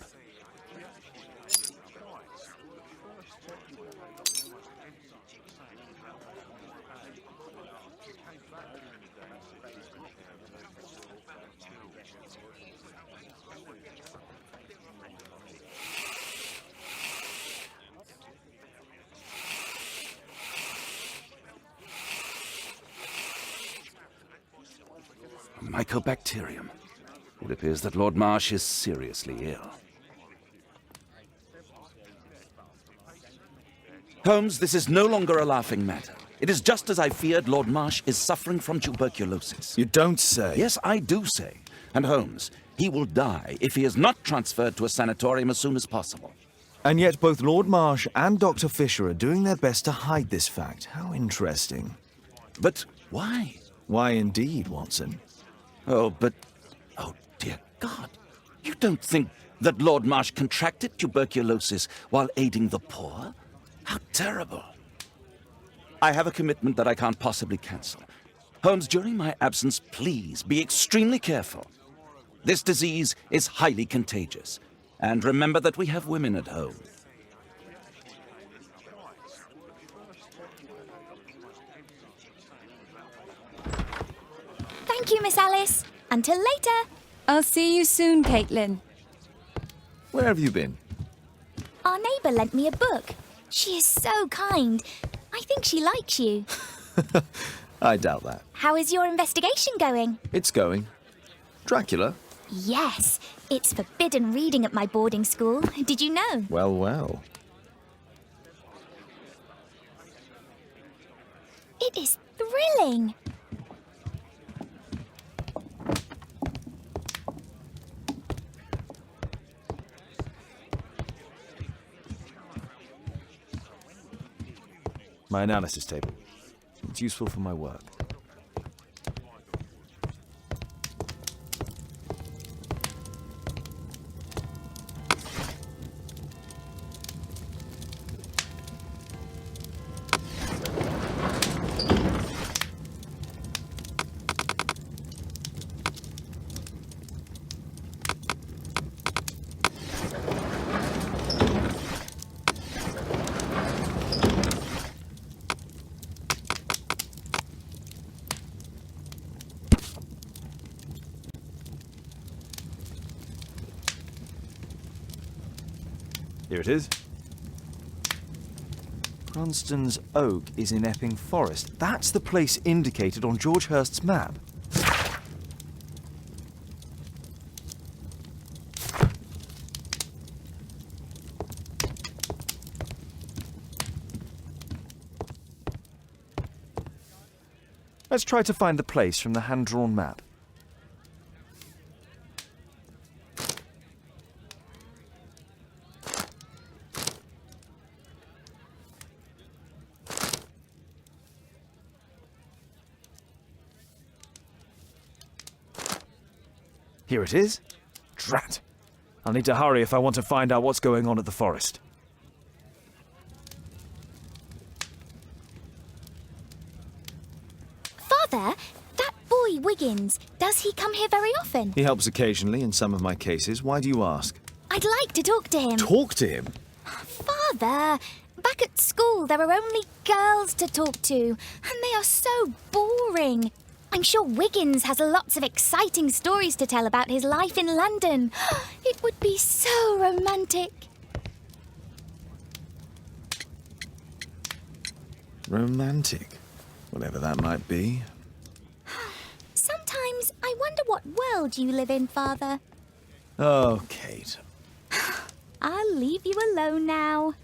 Mycobacterium. It appears that Lord Marsh is seriously ill. Holmes, this is no longer a laughing matter. It is just as I feared. Lord Marsh is suffering from tuberculosis. You don't say. Yes, I do say. And Holmes, he will die if he is not transferred to a sanatorium as soon as possible. And yet both Lord Marsh and Dr. Fisher are doing their best to hide this fact. How interesting. But why? Why indeed, Watson? Oh, but... Oh, dear God. don't think that Lord Marsh contracted tuberculosis while aiding the poor? How terrible. I have a commitment that I can't possibly cancel. Holmes, during my absence, please be extremely careful. This disease is highly contagious. And remember that we have women at home. Thank you, Miss Alice. Until later. I'll see you soon, Caitlin. Where have you been? Our neighbour lent me a book. She is so kind. I think she likes you. I doubt that. How is your investigation going? It's going. Dracula? Yes, it's forbidden reading at my boarding school. Did you know? Well, well. It is thrilling. My analysis table. It's useful for my work. Here it is. Cranston's Oak is in Epping Forest. That's the place indicated on George Hurst's map. Let's try to find the place from the hand-drawn map. Here it is. Drat. I'll need to hurry if I want to find out what's going on at the forest. Father, that boy Wiggins, does he come here very often? He helps occasionally in some of my cases. Why do you ask? I'd like to talk to him. Talk to him? Father, back at school there are only girls to talk to, and they are so boring. I'm sure Wiggins has lots of exciting stories to tell about his life in London. It would be so romantic. Romantic? Whatever that might be. Sometimes I wonder what world you live in, Father. Oh, Kate. I'll leave you alone now.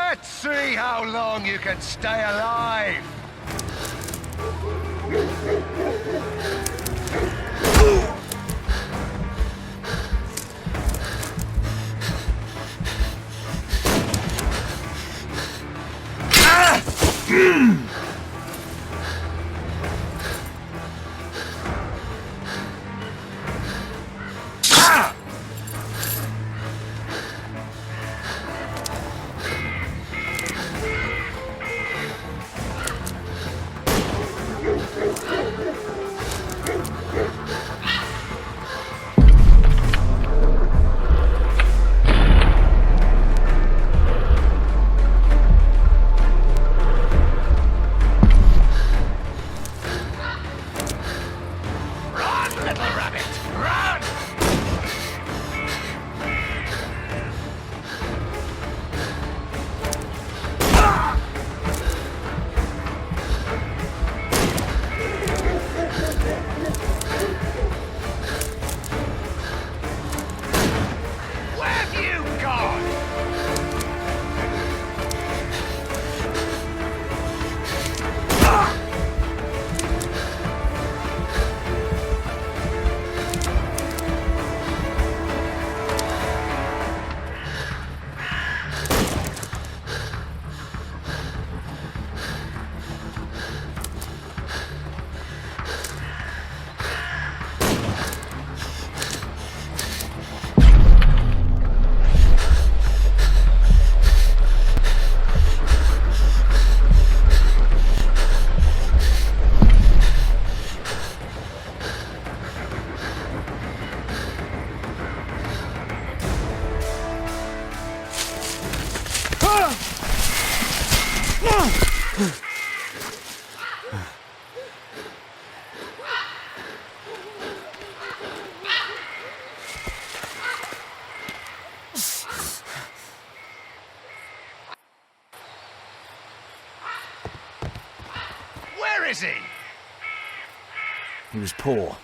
Let's see how long you can stay alive. Where is he? He was poor.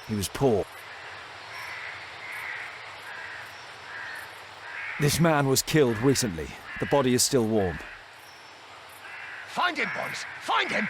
He was poor. This man was killed recently. The body is still warm. Find him, boys! Find him!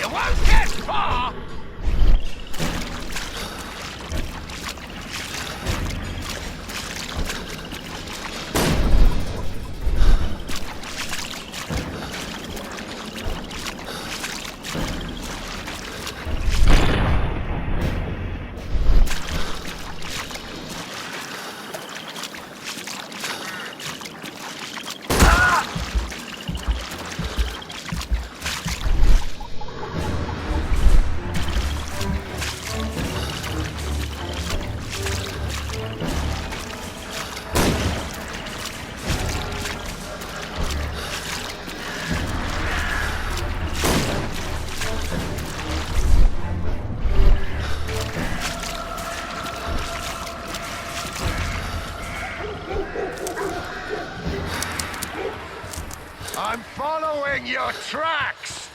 You won't get far! I'm following your tracks!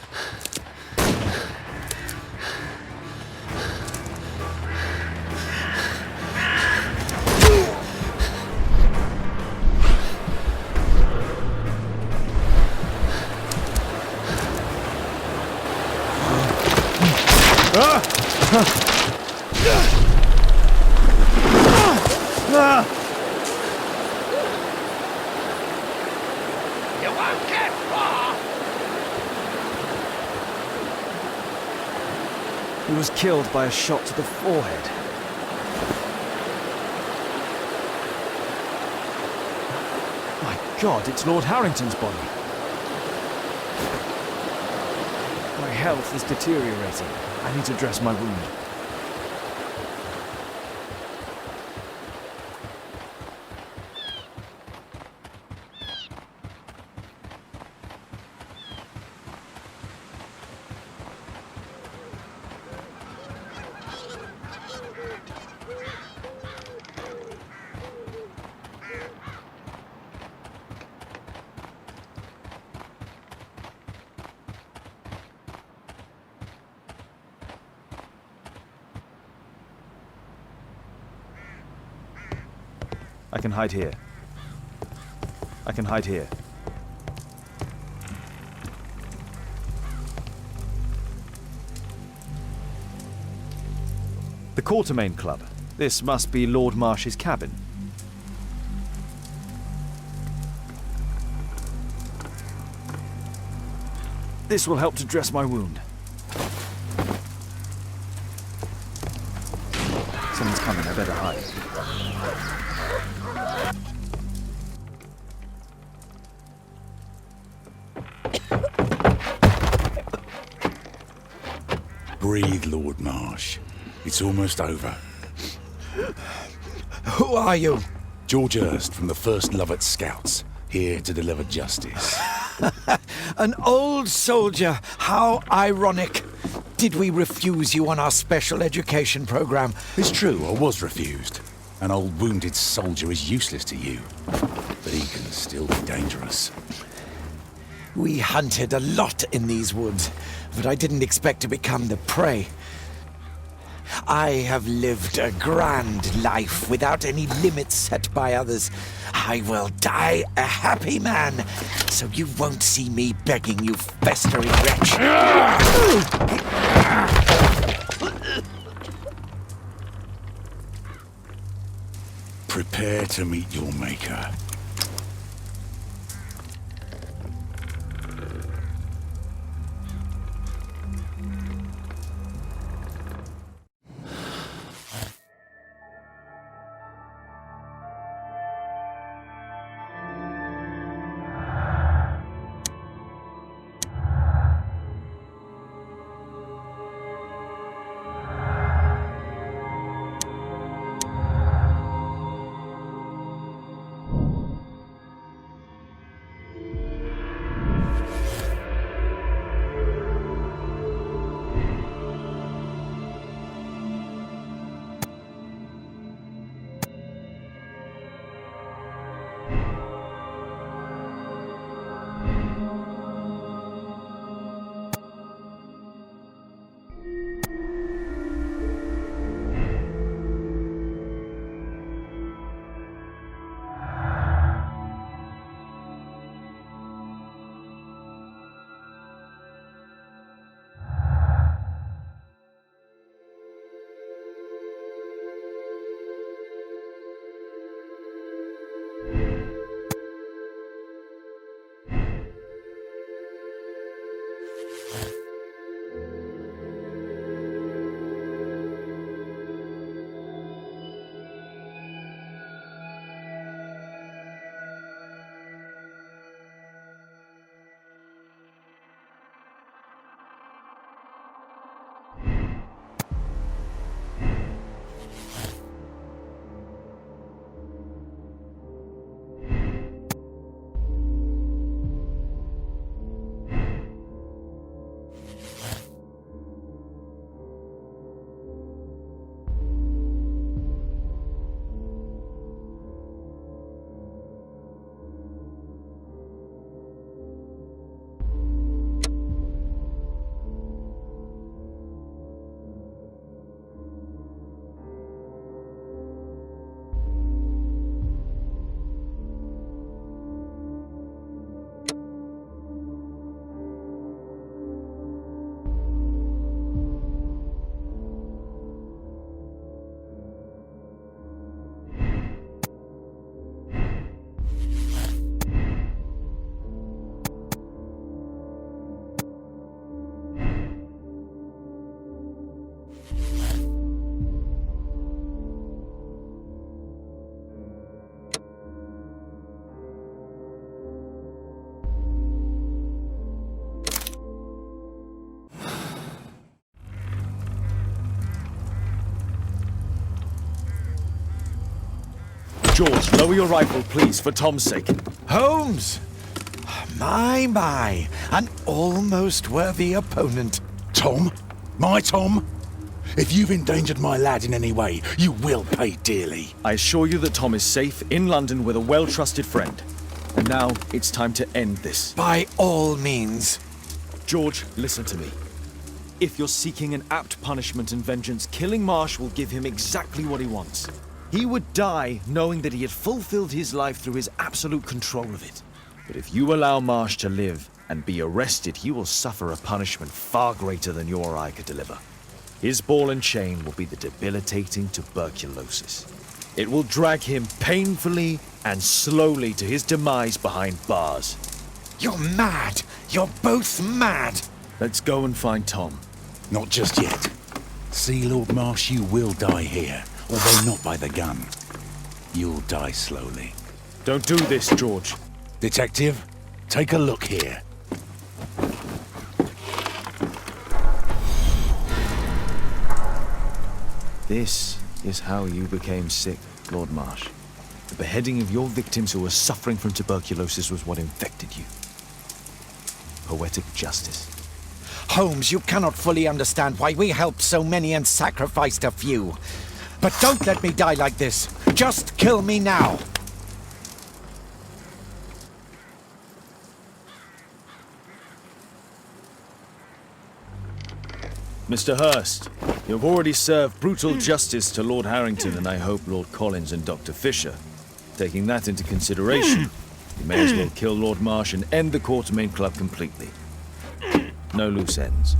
You won't get far! He was killed by a shot to the forehead. My God, it's Lord Harrington's body. My health is deteriorating. I need to dress my wound. I can hide here. I can hide here. The Quartermain Club. This must be Lord Marsh's cabin. This will help to dress my wound. Someone's coming, I better hide. Breathe, Lord Marsh. It's almost over. Who are you? George Hurst from the 1st Lovat Scouts, here to deliver justice. An old soldier. How ironic. Did we refuse you on our special education program? It's true, I was refused. An old wounded soldier is useless to you, but he can still be dangerous. We hunted a lot in these woods, but I didn't expect to become the prey. I have lived a grand life without any limits set by others. I will die a happy man, so you won't see me begging, you festering wretch. Prepare to meet your maker. George, lower your rifle, please, for Tom's sake. Holmes! My, an almost worthy opponent. Tom? My Tom? If you've endangered my lad in any way, you will pay dearly. I assure you that Tom is safe in London with a well-trusted friend. And now it's time to end this. By all means. George, listen to me. If you're seeking an apt punishment and vengeance, killing Marsh will give him exactly what he wants. He would die knowing that he had fulfilled his life through his absolute control of it. But if you allow Marsh to live and be arrested, he will suffer a punishment far greater than you or I could deliver. His ball and chain will be the debilitating tuberculosis. It will drag him painfully and slowly to his demise behind bars. You're mad! You're both mad! Let's go and find Tom. Not just yet. See, Lord Marsh, you will die here, although not by the gun. You'll die slowly. Don't do this, George. Detective, take a look here. This is how you became sick, Lord Marsh. The beheading of your victims who were suffering from tuberculosis was what infected you. Poetic justice. Holmes, you cannot fully understand why we helped so many and sacrificed a few. But don't let me die like this. Just kill me now. Mr. Hurst, you have already served brutal justice to Lord Harrington and I hope Lord Collins and Dr. Fisher. Taking that into consideration, you may as well kill Lord Marsh and end the Quartermain Club completely. No loose ends.